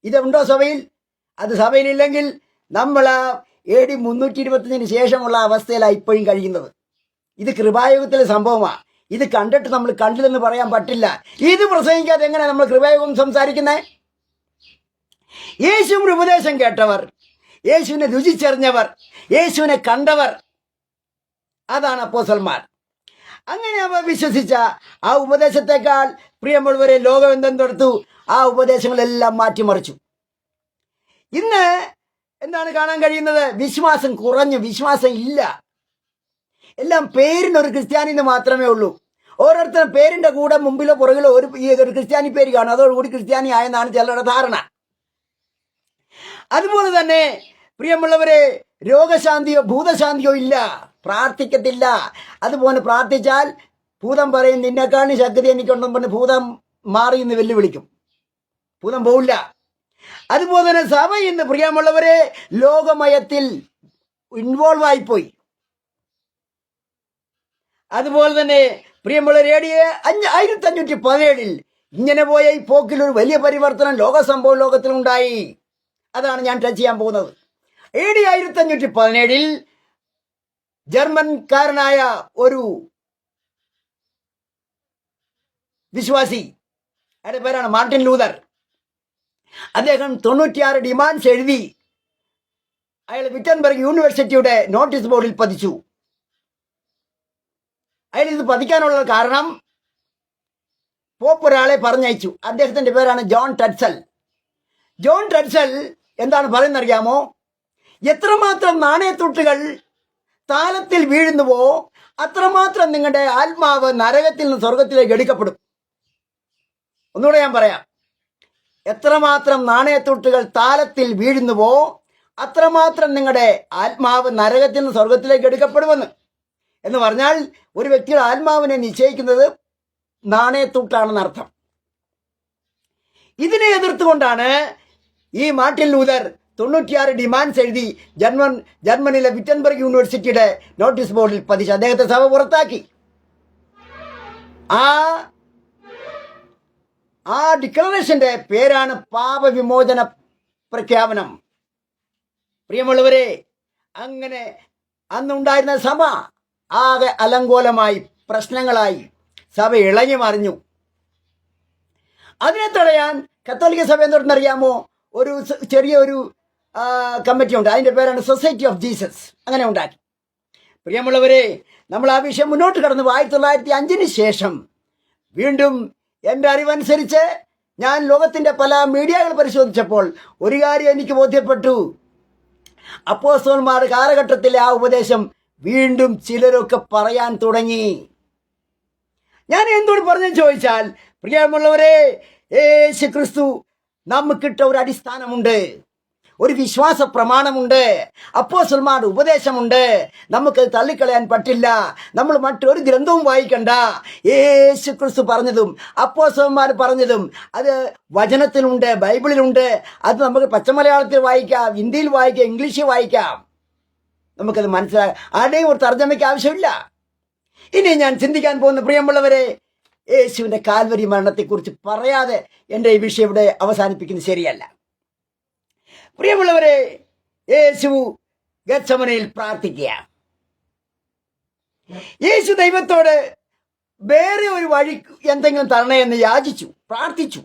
ഇതുണ്ടോ സഭയിൽ? അത് സഭയിലില്ലെങ്കിൽ നമ്മൾ AD 325 ശേഷമുള്ള അവസ്ഥയിലാണ് ഇപ്പോഴും കഴിയുന്നത്. ഇത് കൃപായുഗത്തിലെ സംഭവമാണ്. ഇത് കണ്ടിട്ട് നമ്മൾ കണ്ടില്ലെന്ന് പറയാൻ പറ്റില്ല. ഇത് പ്രസംഗിക്കാതെ എങ്ങനെ നമ്മൾ കൃപായുഗം സംസാരിക്കുന്നത്? യേശുവിന്റെ ഉപദേശം കേട്ടവർ, യേശുവിനെ രുചിച്ചറിഞ്ഞവർ, യേശുവിനെ കണ്ടവർ, അതാണ് അപ്പോസ്തലന്മാർ. അങ്ങനെ അവർ വിശ്വസിച്ച ആ ഉപദേശത്തെക്കാൾ പ്രിയമുള്ളവരെ ലോകം എന്തെടുത്തു? ആ ഉപദേശങ്ങളെല്ലാം മാറ്റിമറിച്ചു. ഇന്ന് എന്താണ് കാണാൻ കഴിയുന്നത്? വിശ്വാസം കുറഞ്ഞു, വിശ്വാസം ഇല്ല. എല്ലാം പേരിനൊരു ക്രിസ്ത്യാനിന്ന് മാത്രമേ ഉള്ളൂ. ഓരോരുത്തരും പേരിന്റെ കൂടെ മുമ്പിലോ പുറകിലോ ഒരു ക്രിസ്ത്യാനി പേര് കാണും. അതോടുകൂടി ക്രിസ്ത്യാനി ആയെന്നാണ് ചിലരുടെ ധാരണ. അതുപോലെ തന്നെ പ്രിയമുള്ളവരെ, രോഗശാന്തിയോ ഭൂതശാന്തിയോ ഇല്ല, പ്രാർത്ഥിക്കത്തില്ല. അതുപോലെ പ്രാർത്ഥിച്ചാൽ ഭൂതം പറയും നിന്നെക്കാണി ശക്തി എനിക്കുണ്ടെന്ന് പറഞ്ഞ് ഭൂതം മാറി എന്ന് വെല്ലുവിളിക്കും. ഭൂതം പോവില്ല. അതുപോലെ തന്നെ സഭ ഇന്ന് പ്രിയമുള്ളവരെ ലോകമയത്തിൽ ഇൻവോൾവ് ആയിപ്പോയി. അതുപോലെ തന്നെ പ്രിയമുള്ളവരെ, 1517 ഇങ്ങനെ പോയ ഈ പോക്കിൽ ഒരു വലിയ പരിവർത്തനം ലോകത്തിലുണ്ടായി. അതാണ് ഞാൻ ടച്ച് ചെയ്യാൻ പോകുന്നത്. AD 1517 ജർമ്മൻകാരനായ ഒരു വിശ്വാസി, അയാളുടെ പേരാണ് മാർട്ടിൻ ലൂതർ. അദ്ദേഹം 96 ഡിമാൻഡ്സ് എഴുതി അയാൾ വിറ്റൻബർഗ് യൂണിവേഴ്സിറ്റിയുടെ നോട്ടീസ് ബോർഡിൽ പതിച്ചു. അയാൾ ഇത് പതിക്കാനുള്ള കാരണം പോപ്പ് ഒരാളെ പറഞ്ഞയച്ചു. അദ്ദേഹത്തിന്റെ പേരാണ് ജോൺ ടഡ്സൽ. ജോൺ ടഡ്സൽ എന്താണ് പറയുന്നറിയാമോ? എത്രമാത്രം നാണയത്തുട്ടുകൾ താലത്തിൽ വീഴുന്നുവോ അത്രമാത്രം നിങ്ങളുടെ ആത്മാവ് നരകത്തിൽ നിന്ന് സ്വർഗത്തിലേക്ക് എടുക്കപ്പെടും. ഒന്നുകൂടെ ഞാൻ പറയാം. എത്രമാത്രം നാണയത്തുട്ടുകൾ താലത്തിൽ വീഴുന്നുവോ അത്രമാത്രം നിങ്ങളുടെ ആത്മാവ് നരകത്തിൽ നിന്ന് സ്വർഗത്തിലേക്ക് എടുക്കപ്പെടുമെന്ന്. എന്ന് പറഞ്ഞാൽ ഒരു വ്യക്തിയുടെ ആത്മാവിനെ നിശ്ചയിക്കുന്നത് നാണയത്തുട്ടാണെന്നർത്ഥം. ഇതിനെ എതിർത്തുകൊണ്ടാണ് ഈ മാർട്ടിൻ ലൂതർ 96 ഡിമാൻഡ്സ് എഴുതി ജർമ്മനിയിലെ വിറ്റൻബർഗ് യൂണിവേഴ്സിറ്റിയുടെ നോട്ടീസ് ബോർഡിൽ പതിച്ച് അദ്ദേഹത്തെ സഭ പുറത്താക്കി. ആ ഡിക്ലറേഷന്റെ പേരാണ് പാപവിമോചന പ്രഖ്യാപനം. പ്രിയമുള്ളവരെ, അങ്ങനെ അന്നുണ്ടായിരുന്ന സഭ ആകെ അലങ്കോലമായി, പ്രശ്നങ്ങളായി, സഭ ഇളകി മറിഞ്ഞു. അതിനെ തടയാൻ കത്തോലിക്ക സഭ എന്തുണ്ടെന്നറിയാമോ? ഒരു ചെറിയൊരു കമ്മിറ്റി ഉണ്ട്. അതിൻ്റെ പേരാണ് സൊസൈറ്റി ഓഫ് ജീസസ്. അങ്ങനെ ഉണ്ടാക്കി. പ്രിയമുള്ളവരെ, നമ്മൾ ആ വിഷയം മുന്നോട്ട് കടന്നു. 1905 ശേഷം വീണ്ടും എൻ്റെ അറിവനുസരിച്ച് ഞാൻ ലോകത്തിൻ്റെ പല മീഡിയകൾ പരിശോധിച്ചപ്പോൾ ഒരു കാര്യം എനിക്ക് ബോധ്യപ്പെട്ടു. അപ്പോസ്തലന്മാരുടെ കാലഘട്ടത്തിലെ ആ ഉപദേശം വീണ്ടും ചിലരൊക്കെ പറയാൻ തുടങ്ങി. ഞാൻ എന്തുകൊണ്ട് പറഞ്ഞു ചോദിച്ചാൽ, പ്രിയമുള്ളവരെ, യേശു ക്രിസ്തു നമുക്കിട്ട ഒരു അടിസ്ഥാനമുണ്ട്, ഒരു വിശ്വാസ പ്രമാണമുണ്ട്, അപ്പോസ്തലന്മാരുടെ ഉപദേശമുണ്ട്. നമുക്കത് തള്ളിക്കളയാൻ പറ്റില്ല. നമ്മൾ മറ്റൊരു ഗ്രന്ഥവും വായിക്കണ്ട. യേശു ക്രിസ്തു പറഞ്ഞതും അപ്പോസ്തലന്മാർ പറഞ്ഞതും അത് വചനത്തിലുണ്ട്, ബൈബിളിലുണ്ട്. അത് നമുക്ക് പച്ചമലയാളത്തിൽ വായിക്കാം, ഹിന്ദിയിൽ വായിക്കാം, ഇംഗ്ലീഷിൽ വായിക്കാം. നമുക്കത് മനസ്സിലാക്കാം. ആരുടെയും ഒരു തർജ്ജമയ്ക്ക് ആവശ്യമില്ല. ഇനി ഞാൻ ചിന്തിക്കാൻ പോകുന്ന പ്രിയമുള്ളവരെ, യേശുവിൻ്റെ കാൽവരി മരണത്തെക്കുറിച്ച് പറയാതെ എൻ്റെ ഈ വിഷയം ഇവിടെ അവസാനിപ്പിക്കുന്നത് ശരിയല്ല. പ്രിയമുള്ളവരെ, യേശു ഗത്സമനയിൽ പ്രാർത്ഥിക്കുക. യേശു ദൈവത്തോട് വേറെ ഒരു വഴി എന്തെങ്കിലും തരണേ എന്ന് യാചിച്ചു, പ്രാർത്ഥിച്ചു.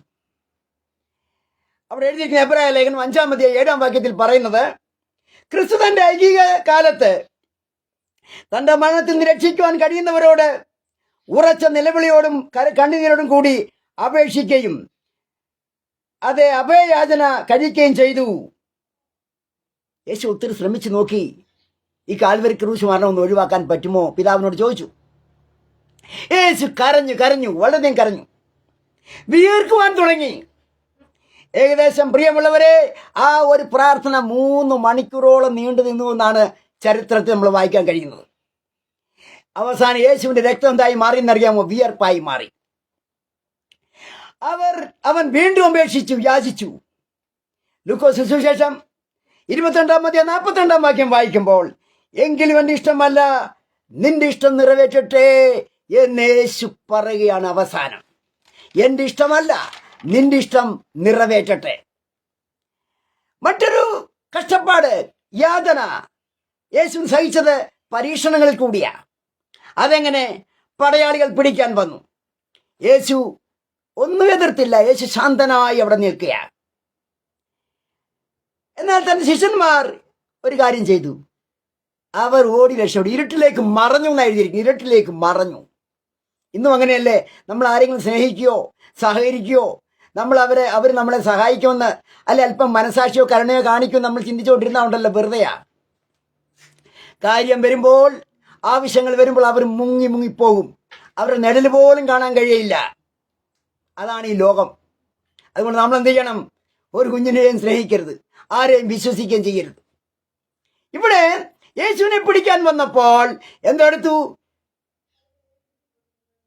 അവിടെ എഴുതിയിരിക്കുന്ന എബ്രായ ലേഖനം 5-ാം അധ്യായം 7-ാം വാക്യത്തിൽ പറയുന്നത്, ക്രിസ്തു തന്റെ ഐഹിക കാലത്ത് തന്റെ മരണത്തിൽ നിന്ന് രക്ഷിക്കുവാൻ കഴിയുന്നവരോട് ഉറച്ച നിലവിളിയോടും കണ്ണുനീരോടും കൂടി അപേക്ഷിക്കുകയും അത് അഭയയാചന കഴിക്കുകയും ചെയ്തു. യേശു ഒത്തിരി ശ്രമിച്ചു നോക്കി. ഈ കാൽവരി ക്രൂശ് മരണം ഒന്ന് ഒഴിവാക്കാൻ പറ്റുമോ? പിതാവിനോട് ചോദിച്ചു. യേശു കരഞ്ഞു കരഞ്ഞു, വളരെ കരഞ്ഞു, വീർക്കുവാൻ തുടങ്ങി. ഏകദേശം പ്രിയമുള്ളവരെ, ആ ഒരു പ്രാർത്ഥന 3 മണിക്കൂറോളം നീണ്ടു നിന്നു എന്നാണ് ചരിത്രത്തിൽ നമ്മൾ വായിക്കാൻ കഴിയുന്നത്. അവസാനം യേശുവിന്റെ രക്തം എന്തായി മാറി എന്നറിയാമോ? വിയർപ്പായി മാറി. അവൻ വീണ്ടും അപേക്ഷിച്ചു, യാചിച്ചു. ലൂക്കോസ് സുവിശേഷം 22-42 വാക്യം വായിക്കുമ്പോൾ, എങ്കിലും എന്റെ ഇഷ്ടമല്ല നിന്റെ ഇഷ്ടം നിറവേറ്റട്ടെ എന്ന് യേശു പറയുകയാണ്. അവസാനം എന്റെ ഇഷ്ടമല്ല നിന്റെ ഇഷ്ടം നിറവേറ്റട്ടെ. മറ്റൊരു കഷ്ടപ്പാട്, യാതന യേശു സഹിച്ചത് പരീക്ഷണങ്ങളിൽ കൂടിയാ. അതെങ്ങനെ? പടയാളികൾ പിടിക്കാൻ വന്നു. യേശു ഒന്നും എതിർത്തില്ല. യേശു ശാന്തനായി അവിടെ നിൽക്കുക. എന്നാൽ തന്റെ ശിഷ്യന്മാർ ഒരു കാര്യം ചെയ്തു. അവർ ഓടി രക്ഷപ്പെട്ടു. ഇരുട്ടിലേക്ക് മറഞ്ഞു എന്നായിരിക്കും. ഇരുട്ടിലേക്ക് മറഞ്ഞു. ഇന്നും അങ്ങനെയല്ലേ? നമ്മൾ ആരെങ്കിലും സ്നേഹിക്കുകയോ സഹകരിക്കുകയോ അവർ നമ്മളെ സഹായിക്കുമെന്ന് അല്ലെ അല്പം മനസാക്ഷിയോ കരുണയോ കാണിക്കുമെന്ന് നമ്മൾ ചിന്തിച്ചുകൊണ്ടിരുന്നുണ്ടല്ലോ, വെറുതെയാ. കാര്യം വരുമ്പോൾ, ആവശ്യങ്ങൾ വരുമ്പോൾ അവർ മുങ്ങിപ്പോകും. അവരുടെ നിഴൽ പോലും കാണാൻ കഴിയില്ല. അതാണ് ഈ ലോകം. അതുകൊണ്ട് നമ്മൾ എന്ത് ചെയ്യണം? ഒരു കുഞ്ഞിനെയും സ്നേഹിക്കരുത്, ആരെയും വിശ്വസിക്കുകയും ചെയ്യരുത്. ഇവിടെ യേശുവിനെ പിടിക്കാൻ വന്നപ്പോൾ എന്തെടുത്തു?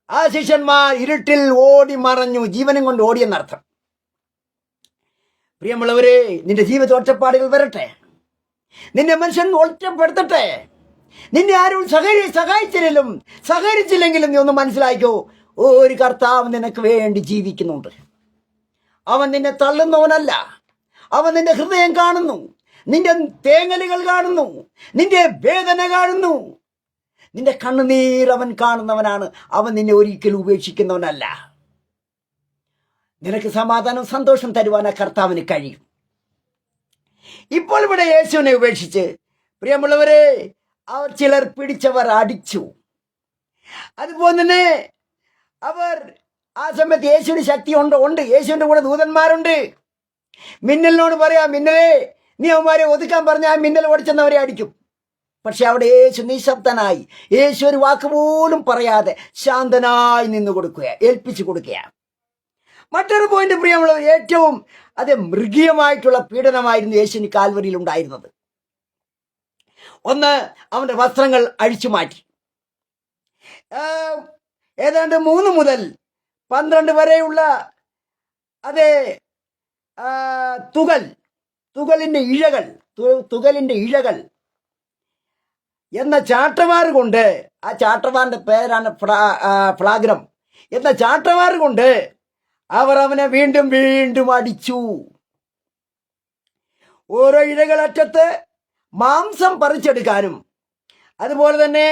ആ ശിഷ്യന്മാർ ഇരുട്ടിൽ ഓടി മറഞ്ഞു, ജീവനും കൊണ്ട് ഓടിയെന്നർത്ഥം. പ്രിയമുള്ളവരെ, നിന്റെ ജീവിത ഒറ്റപ്പാടുകൾ വരട്ടെ, നിന്നെ മനുഷ്യൻ ഒറ്റപ്പെടുത്തട്ടെ, നിന്നെ ആരും സഹകരിച്ചില്ലെങ്കിലും നീ ഒന്ന് മനസ്സിലാക്കോ, ഒരു കർത്താവ് നിനക്ക് വേണ്ടി ജീവിക്കുന്നുണ്ട്. അവൻ നിന്നെ തള്ളുന്നവനല്ല. അവൻ നിന്റെ ഹൃദയം കാണുന്നു, നിന്റെ തേങ്ങലുകൾ കാണുന്നു, നിന്റെ വേദന കാണുന്നു, നിന്റെ കണ്ണുനീർ അവൻ കാണുന്നവനാണ്. അവൻ നിന്നെ ഒരിക്കലും ഉപേക്ഷിക്കുന്നവനല്ല. നിനക്ക് സമാധാനം, സന്തോഷം തരുവാൻ ആ കർത്താവിന് കഴിയും. ഇപ്പോൾ ഇവിടെ യേശുവിനെ ഉപേക്ഷിച്ച്, പ്രിയമുള്ളവരെ, ചിലർ പിടിച്ചവർ അടിച്ചു. അതുപോലെ തന്നെ ആ സമയത്ത് യേശുവിന് ശക്തി ഉണ്ട്. യേശുവിന്റെ കൂടെ ദൂതന്മാരുണ്ട്. മിന്നലിനോട് പറയാം, മിന്നലേ നീ അവന്മാരെ ഒതുക്കാൻ പറഞ്ഞ ആ മിന്നൽ ഓടിച്ചെന്നവരെ അടിക്കും. പക്ഷെ അവിടെ യേശു നിശബ്ദനായി, യേശു ഒരു വാക്ക് പോലും പറയാതെ ശാന്തനായി നിന്ന് ഏൽപ്പിച്ചു കൊടുക്കുക. മറ്റൊരു പോയിന്റ് പ്രിയമുള്ളവർ, ഏറ്റവും മൃഗീയമായിട്ടുള്ള പീഡനമായിരുന്നു യേശുവിന് കാൽവരിയിൽ ഉണ്ടായിരുന്നത്. ഒന്ന്, അവന്റെ വസ്ത്രങ്ങൾ അഴിച്ചു മാറ്റി. ഏതാണ്ട് 3 മുതൽ 12 വരെയുള്ള തുകലിന്റെ ഇഴകൾ എന്ന ചാട്ടവാറ് കൊണ്ട്, ആ ചാട്ടവാറിന്റെ പേരാണ് ഫ്ലാഗ്രം എന്ന ചാട്ടവാറ് കൊണ്ട് അവർ അവനെ വീണ്ടും വീണ്ടും അടിച്ചു. ഓരോ ഇഴകളറ്റത്ത് മാംസം പറിച്ചെടുക്കാനും അതുപോലെ തന്നെ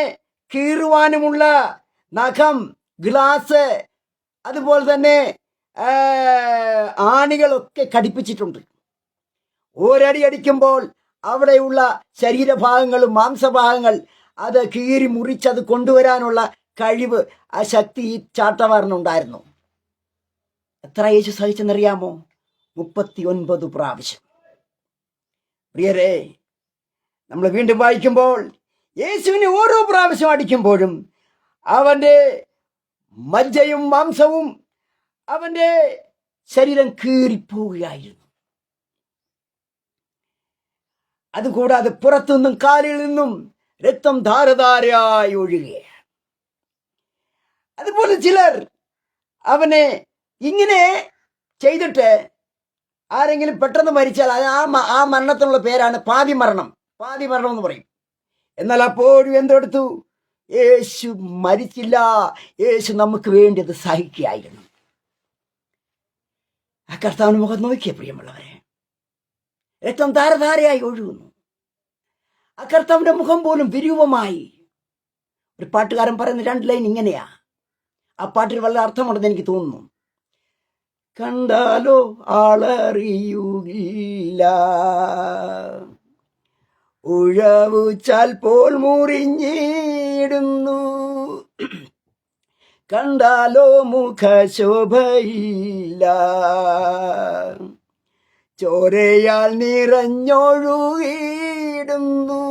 കീറുവാനുമുള്ള നഖം, ഗ്ലാസ്, അതുപോലെ തന്നെ ആണികളൊക്കെ ഘടിപ്പിച്ചിട്ടുണ്ട്. ഒരടി അടിക്കുമ്പോൾ അവിടെയുള്ള ശരീരഭാഗങ്ങളും മാംസഭാഗങ്ങൾ അത് കീറി മുറിച്ചത് കൊണ്ടുവരാനുള്ള കഴിവ്, ആ ശക്തി ഈ ചാട്ടവാറിനുണ്ടായിരുന്നു. എത്ര യേശു സഹിച്ചെന്നറിയാമോ? 39 പ്രാവശ്യം. പ്രിയരെ, നമ്മൾ വീണ്ടും വായിക്കുമ്പോൾ യേശുവിനെ ഓരോ പ്രാവശ്യം അടിക്കുമ്പോഴും അവന്റെ മജ്ജയും മാംസവും അവന്റെ ശരീരം കീറിപ്പോവുകയായിരുന്നു. അതുകൂടാതെ പുറത്തുനിന്നും കാലിൽ നിന്നും രക്തം ധാരധാരയായി ഒഴുകുകയാണ്. അതുപോലെ ചിലർ അവനെ ഇങ്ങനെ ചെയ്തിട്ട് ആരെങ്കിലും പെട്ടെന്ന് മരിച്ചാൽ ആ മരണത്തിനുള്ള പേരാണ് പാതി മരണം എന്ന് പറയും. എന്നാൽ അപ്പോഴും എന്തെടുത്തു? യേശു മരിച്ചില്ല. യേശു നമുക്ക് വേണ്ടി അത് സഹിക്കുകയായിരുന്നു. ആ കർത്താവിന് മുഖം നോക്കിയ പ്രിയമുള്ളവരെ, രക്തം ധാരധാരയായി ഒഴുകുന്നു. ആ കർത്താവിന്റെ മുഖം പോലും വിരൂപമായി. ഒരു പാട്ടുകാരൻ പറയുന്ന 2 ലൈൻ ഇങ്ങനെയാ. ആ പാട്ടിൽ വളരെ അർത്ഥമുണ്ടെന്ന് എനിക്ക് തോന്നുന്നു. കണ്ടാലോ ആളറിയുകില്ല, ഉഴവുച്ചാൽ പോൽ മുറിഞ്ഞിടുന്നു, കണ്ടാലോ മുഖശോഭയില്ല, ചോരയാൽ നിറഞ്ഞൊഴുകിടുന്നു,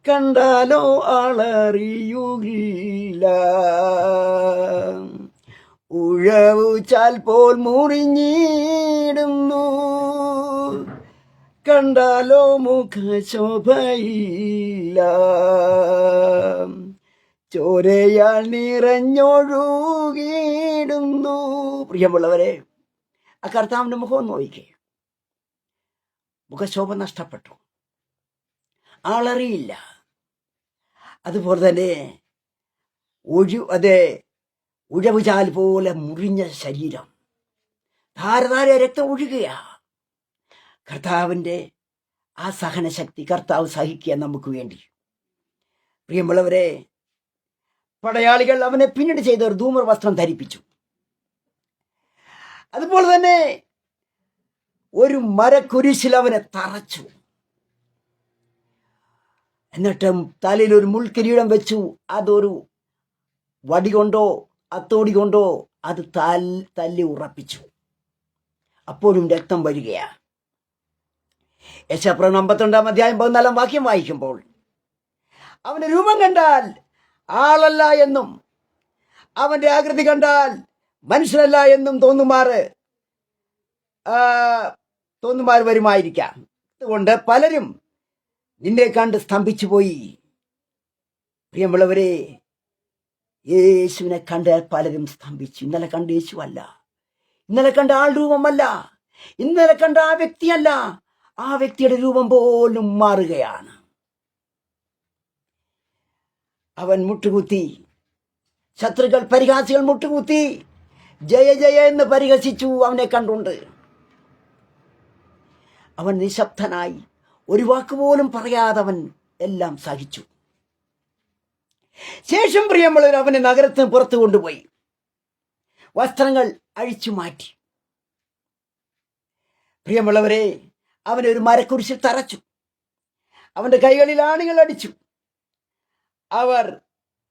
കണ്ടാലോ ആളറിയുകില്ല. ഉഴവു ചാൽ പോൽ മുറിഞ്ഞിടുന്നു, കണ്ടാലോ മുഖശോഭയില്ല. ചോരയാൽ നിറഞ്ഞൊഴുകിയിടുന്നു. പ്രിയമുള്ളവരെ, ആ കർത്താവിന്റെ മുഖം നോക്കിക്കേ. മുഖശോഭ നഷ്ടപ്പെട്ടു, ആളറിയില്ല. അതുപോലെ തന്നെ ഉഴവുചാൽ പോലെ മുറിഞ്ഞ ശരീരം, ധാരധാര രക്തം ഒഴുകുക. കർത്താവിന്റെ ആ സഹനശക്തി കർത്താവ് സഹിക്കുക നമുക്ക് വേണ്ടി. പ്രിയമുള്ളവരെ, പടയാളികൾ അവനെ പിന്നീട് ചെയ്ത ഒരു ധൂമ്ര വസ്ത്രം ധരിപ്പിച്ചു. അതുപോലെ തന്നെ ഒരു മരക്കുരിശിൽ അവനെ തറച്ചു. എന്നിട്ടും തലയിൽ ഒരു മുൾക്കിരീടം വെച്ചു. അതൊരു വടി കൊണ്ടോ അത്തോടി കൊണ്ടോ അത് തല്ലി ഉറപ്പിച്ചു. അപ്പോഴും രക്തം വരികയാ. യെശയ്യാപ്രവചനം 52:14 വാക്യം വായിക്കുമ്പോൾ, അവന്റെ രൂപം കണ്ടാൽ ആളല്ല എന്നും അവന്റെ ആകൃതി കണ്ടാൽ മനുഷ്യനല്ല എന്നും തോന്നുമാർ വരുമായിരിക്കാം. അതുകൊണ്ട് പലരും നിന്നെ കണ്ട് സ്തംഭിച്ചു പോയി. പ്രിയമുള്ളവരെ, യേശുവിനെ കണ്ട് പലരും സ്തംഭിച്ചു. ഇന്നലെ കണ്ട യേശു അല്ല, ഇന്നലെ കണ്ട ആൾ രൂപമല്ല, ഇന്നലെ കണ്ട ആ വ്യക്തിയല്ല, ആ വ്യക്തിയുടെ രൂപം പോലും മാറുകയാണ്. അവൻ മുട്ടുകുത്തി, ശത്രുക്കൾ പരിഹാസികൾ മുട്ടുകുത്തി ജയ ജയ എന്ന് പരിഹസിച്ചു അവനെ കണ്ടുകൊണ്ട്. അവൻ നിശബ്ദനായി, ഒരു വാക്കുപോലും പറയാതെ അവൻ എല്ലാം സഹിച്ചു. ശേഷം പ്രിയമുള്ളവർ അവനെ നഗരത്തിന് പുറത്തു കൊണ്ടുപോയി വസ്ത്രങ്ങൾ അഴിച്ചു മാറ്റി. പ്രിയമുള്ളവരെ, അവനെ ഒരു മരക്കുരിശിൽ തറച്ചു. അവന്റെ കൈകളിൽ ആണികൾ അടിച്ചു.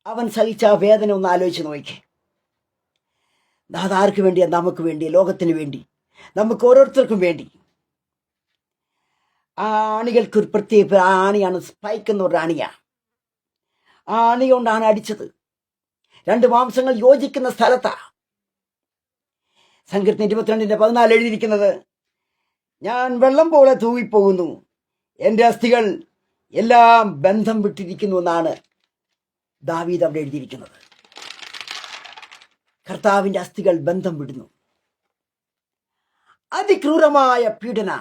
അവൻ സഹിച്ച ആ വേദന ഒന്ന് ആലോചിച്ച് നോക്കി. അതാർക്ക് വേണ്ടിയാ? നമുക്ക് വേണ്ടി, ലോകത്തിന് വേണ്ടി, നമുക്ക് ഓരോരുത്തർക്കും വേണ്ടി. ആ ആണികൾക്ക് ഒരു പ്രത്യേക ആണിയാണ്, സ്പൈക്ക് എന്ന് പറഞ്ഞ ആണിയാ. ആ ആണി കൊണ്ടാണ് അടിച്ചത്. രണ്ട് മാംസങ്ങൾ യോജിക്കുന്ന സ്ഥലത്താ. സങ്കീർത്തനം 22:14 എഴുതിയിരിക്കുന്നത്, ഞാൻ വെള്ളം പോലെ തൂവിപ്പോകുന്നു, എൻ്റെ അസ്ഥികൾ എല്ലാം ബന്ധം വിട്ടിരിക്കുന്നു എന്നാണ് ദാവീദ് അവിടെ എഴുതിയിരിക്കുന്നത്. കർത്താവിന്റെ അസ്ഥികൾ ബന്ധം വിടുന്നു. അതിക്രൂരമായ പീഡന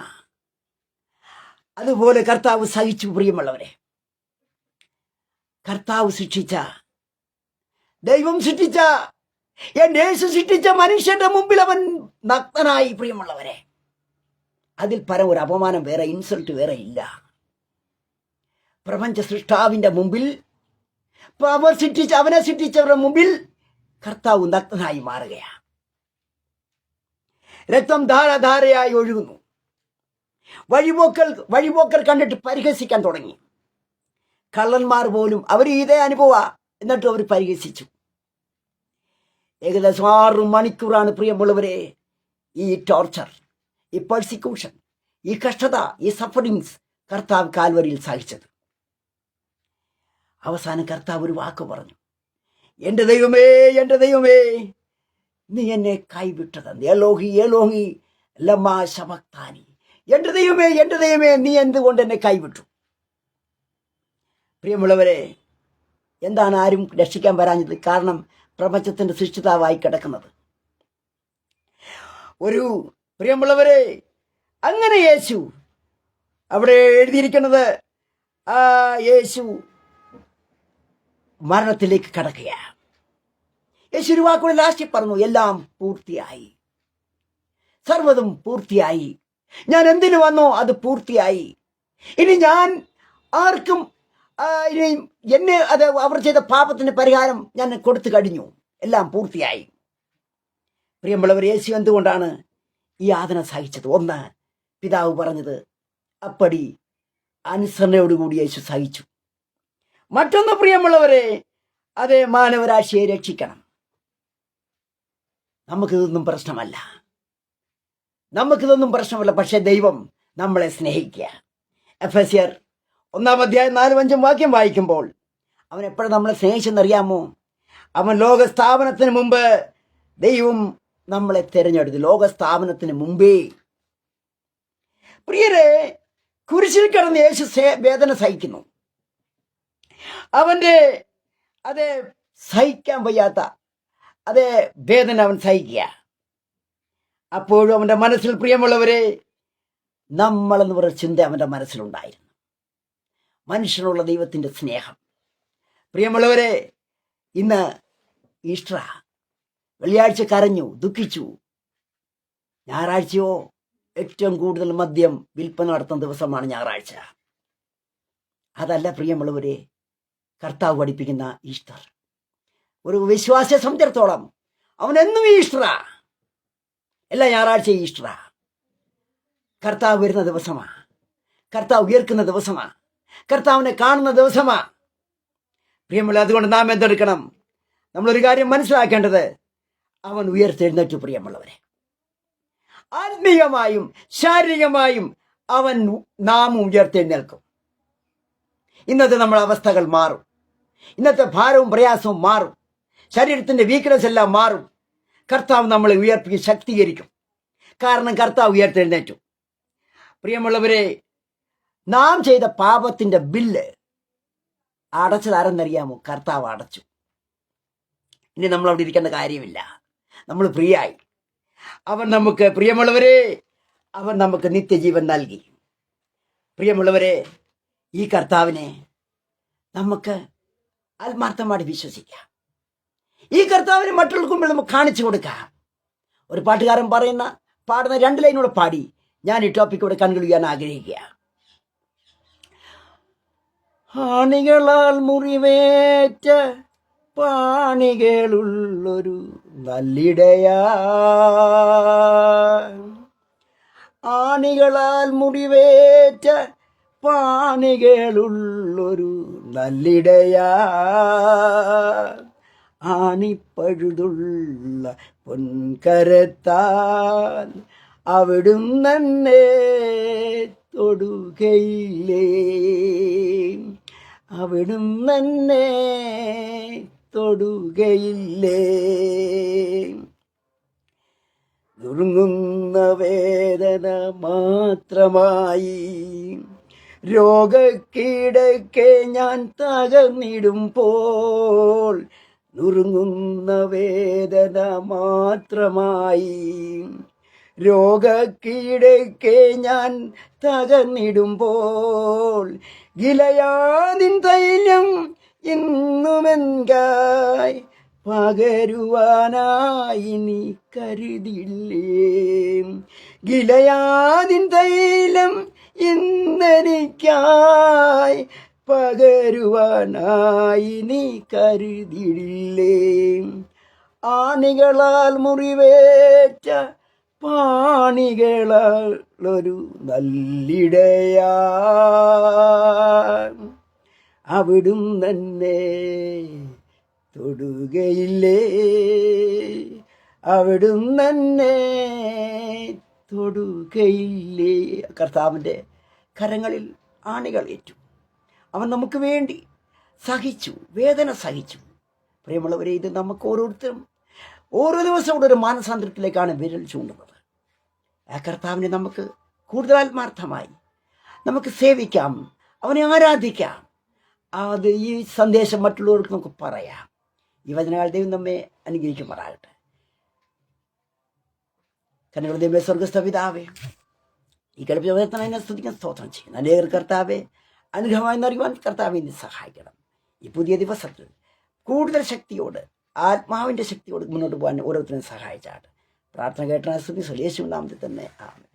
അതുപോലെ കർത്താവ് സഹിച്ചു. പ്രിയമുള്ളവരെ, കർത്താവ് സൃഷ്ടിച്ച, ദൈവം സൃഷ്ടിച്ച, എന്റെ യേശു സൃഷ്ടിച്ച മനുഷ്യന്റെ മുമ്പിൽ അവൻ നഗ്നനായി. പ്രിയമുള്ളവരെ, അതിൽ പരം ഒരു അപമാനം വേറെ, ഇൻസൾട്ട് വേറെ ഇല്ല. പ്രപഞ്ച സൃഷ്ടാവിന്റെ മുമ്പിൽ, അവനെ സൃഷ്ടിച്ചവരുടെ മുമ്പിൽ കർത്താവ് നഗ്നനായി മാറുകയാണ്. രക്തം ധാരധാരയായി ഒഴുകുന്നു. വഴിപോക്കർ കണ്ടിട്ട് പരിഹസിക്കാൻ തുടങ്ങി. കള്ളന്മാർ പോലും അവർ ഇതേ അനുഭവ, എന്നിട്ട് അവർ പരിഹസിച്ചു. ഏകദേശം 6 മണിക്കൂറാണ് പ്രിയമുള്ളവരെ ഈ ടോർച്ചർ, ഈ പെർസിക്യൂഷൻ, ഈ കഷ്ടത, ഈ സഫറിങ്സ് കർത്താവ് കാൽവരിയിൽ സഹിച്ചത്. അവസാനം കർത്താവ് ഒരു വാക്ക് പറഞ്ഞു, എൻ്റെ ദൈവമേ, എൻ്റെ ദൈവമേ, നീ എന്നെ കൈവിട്ടത്. ഏലോഹി ഏലോഹി ലമാ ശബക്താനി. എൻ്റെ ദൈവമേ, എൻ്റെ ദൈവമേ, നീ എന്തുകൊണ്ട് എന്നെ കൈവിട്ടു? പ്രിയമുള്ളവരെ, എന്താണ് ആരും രക്ഷിക്കാൻ വരാഞ്ഞത്? കാരണം പ്രപഞ്ചത്തിന്റെ സൃഷ്ടിതാവായി കിടക്കുന്നത്. പ്രിയമുള്ളവരെ, അങ്ങനെ യേശു അവിടെ എഴുതിയിരിക്കുന്നത്, ആ യേശു മരണത്തിലേക്ക് കടക്കുകയാണ്. യേശു ഒരു വാക്കുകൂടെ ലാസ്റ്റ് പറഞ്ഞു, എല്ലാം പൂർത്തിയായി, സർവ്വതും പൂർത്തിയായി. ഞാൻ എന്തിനു വന്നോ അത് പൂർത്തിയായി. ഇനി ഞാൻ ആർക്കും അവർ ചെയ്ത പാപത്തിന് പരിഹാരം ഞാൻ കൊടുത്തു കഴിഞ്ഞു, എല്ലാം പൂർത്തിയായി. പ്രിയമുള്ളവർ, യേശു എന്തുകൊണ്ടാണ് ഈ യാതന സഹിച്ചത്? ഒന്ന്, പിതാവ് പറഞ്ഞത് അപ്പടി അനുസരണയോടുകൂടി യേശു സഹിച്ചു. മറ്റൊന്ന്, പ്രിയമുള്ളവരെ, അതേ മാനവരാശിയെ രക്ഷിക്കണം. നമുക്കിതൊന്നും പ്രശ്നമല്ല. പക്ഷെ ദൈവം നമ്മളെ സ്നേഹിക്കുക. എഫെസ്യർ 1-ാം അധ്യായം 4-5 വാക്യം വായിക്കുമ്പോൾ അവൻ എപ്പോഴും നമ്മളെ സ്നേഹിച്ചെന്നറിയാമോ? അവൻ ലോകസ്ഥാപനത്തിന് മുമ്പ് ദൈവം നമ്മളെ തിരഞ്ഞെടുത്തു. ലോകസ്ഥാപനത്തിന് മുമ്പേ. പ്രിയരെ, കുരിശിൽ കിടന്ന് യേശു വേദന സഹിക്കുന്നു. അവൻ്റെ അതേ സഹിക്കാൻ വയ്യാത്ത അതേ വേദന അവൻ സഹിക്കുക. അപ്പോഴും അവൻ്റെ മനസ്സിൽ, പ്രിയമുള്ളവരെ, നമ്മളെന്ന് പറയുന്ന ചിന്ത അവൻ്റെ മനസ്സിലുണ്ടായിരുന്നു. മനുഷ്യനുള്ള ദൈവത്തിൻ്റെ സ്നേഹം. പ്രിയമുള്ളവരെ, ഇന്ന് ഈസ്റ്റർ. വെള്ളിയാഴ്ച കരഞ്ഞു, ദുഃഖിച്ചു. ഞായറാഴ്ചയോ ഏറ്റവും കൂടുതൽ മദ്യം വിൽപ്പന നടത്തുന്ന ദിവസമാണ് ഞായറാഴ്ച. അതല്ല പ്രിയമുള്ളവരെ കർത്താവ് പഠിപ്പിക്കുന്ന ഈസ്റ്റർ. ഒരു വിശ്വാസിയെ സംബന്ധിച്ചിടത്തോളം അവനെന്നും ഈസ്റ്ററാ. എല്ലാ ഞായറാഴ്ച ഈസ്റ്ററാ. കർത്താവ് വരുന്ന ദിവസമാ, കർത്താവ് ഉയർക്കുന്ന ദിവസമാ, കർത്താവിനെ കാണുന്ന ദിവസമാ. പ്രിയമുള്ള, അതുകൊണ്ട് നാം എന്തെടുക്കണം? നമ്മളൊരു കാര്യം മനസ്സിലാക്കേണ്ടത്, അവൻ ഉയർത്തെഴുന്നേറ്റു. പ്രിയമുള്ളവരെ, ആത്മീയമായും ശാരീരികമായും നാം ഉയർത്തെഴുന്നേൽക്കും. ഇന്നത്തെ നമ്മുടെ അവസ്ഥകൾ മാറും. ഇന്നത്തെ ഭാരവും പ്രയാസവും മാറും. ശരീരത്തിൻ്റെ വീക്ക്നെസ് എല്ലാം മാറും. കർത്താവ് നമ്മളെ ഉയർത്തി ശക്തീകരിക്കും. കാരണം കർത്താവ് ഉയർത്തെഴുന്നേറ്റു. പ്രിയമുള്ളവരെ, നാം ചെയ്ത പാപത്തിൻ്റെ ബില്ല് അടച്ചതാരെന്നറിയാമോ? കർത്താവ് അടച്ചു. ഇനി നമ്മൾ അവിടെ ഇരിക്കേണ്ട കാര്യമില്ല. നമ്മൾ ഫ്രീ ആയി. അവൻ നമുക്ക്, പ്രിയമുള്ളവരെ, അവൻ നമുക്ക് നിത്യജീവൻ നൽകി. പ്രിയമുള്ളവരെ, ഈ കർത്താവിനെ നമുക്ക് ആത്മാർത്ഥമായിട്ട് വിശ്വസിക്കാം. ഈ കർത്താവിനെ മറ്റുള്ളവർക്ക് മുമ്പിൽ നമുക്ക് കാണിച്ചു കൊടുക്കാം. ഒരു പാട്ടുകാരൻ പാടുന്ന 2 ലൈനൂടെ പാടി ഞാൻ ഈ ടോപ്പിക് ഇവിടെ കൺക്ലൂഡ് ആഗ്രഹിക്കുക. ആണികളാൽ മുറിവേറ്റ പാണികളുള്ളൊരു നല്ലിടയാ, ആണികളാൽ മുറിവേറ്റ പാണികളുള്ളൊരു നല്ലിടയാ, ആണിപ്പഴുതുള്ള പൊൻകരത്താൽ അവിടുന്നെ തൊടുകയില്ലേ, അവിടുന്നെ തൊടുകയില്ലേ. നുറുങ്ങുന്ന വേദന മാത്രമായി രോഗക്കിടക്കെ ഞാൻ തകർന്നിടുമ്പോൾ, നുറുങ്ങുന്ന വേദന മാത്രമായി രോഗക്കിടക്കെ ഞാൻ തകർന്നിടുമ്പോൾ, ഗിലയാദിൻ തൈലം ഇന്നുമെൻകായി പകരുവാനായി നീ കരുതില്ലേ, ഗിലയാദിൻ തൈലം ഇന്നെനിക്കായി പകരുവാനായി നീ കരുതില്ലേ. ആണികളാൽ മുറിവേറ്റ പാണികളൊരു നല്ലിടയാ, അവിടുന്നെ തൊടുകയില്ലേ, അവിടുന്നെ തൊടുകയില്ലേ. കർത്താവിൻ്റെ കരങ്ങളിൽ ആണികൾ ഏറ്റു. അവൻ നമുക്ക് വേണ്ടി സഹിച്ചു, വേദന സഹിച്ചു. പ്രിയമുള്ളവരെ, ഇത് നമുക്ക് ഓരോരുത്തരും ഓരോ ദിവസവും കൂടെ ഒരു മാനസാന്തരത്തിലേക്കാണ് വിരൽ ചൂണ്ടുന്നത്. ആ കർത്താവിനെ നമുക്ക് കൂടുതൽ ആത്മാർത്ഥമായി നമുക്ക് സേവിക്കാം, അവനെ ആരാധിക്കാം. അത് ഈ സന്ദേശം മറ്റുള്ളവർക്ക് നമുക്ക് പറയാം. ഈ വചനങ്ങൾ ദൈവം നമ്മെ അനുഗ്രഹിക്കുമാറാകട്ടെ. കന്നുള്ള ദൈവമേ, സ്വർഗ്ഗസ്ഥ പിതാവേ, ഈ കൽപ്പിച്ച സ്തുതിക്കാൻ സ്തോത്രം ചെയ്യുന്നു. അനേകർ കർത്താവെ അനുഗ്രഹമായി നൽകുവാൻ കർത്താവെ നീ സഹായിക്കണം. ഈ പുതിയ ദിവസത്തിൽ കൂടുതൽ ശക്തിയോട്, ആത്മാവിൻ്റെ ശക്തിയോട് മുന്നോട്ട് പോകാൻ ഓരോരുത്തരും സഹായിച്ചാട്ട്. പ്രാർത്ഥന കേട്ട സ്തുതി യേശുവിൻ നാമത്തിൽ തന്നെ ആമേൻ.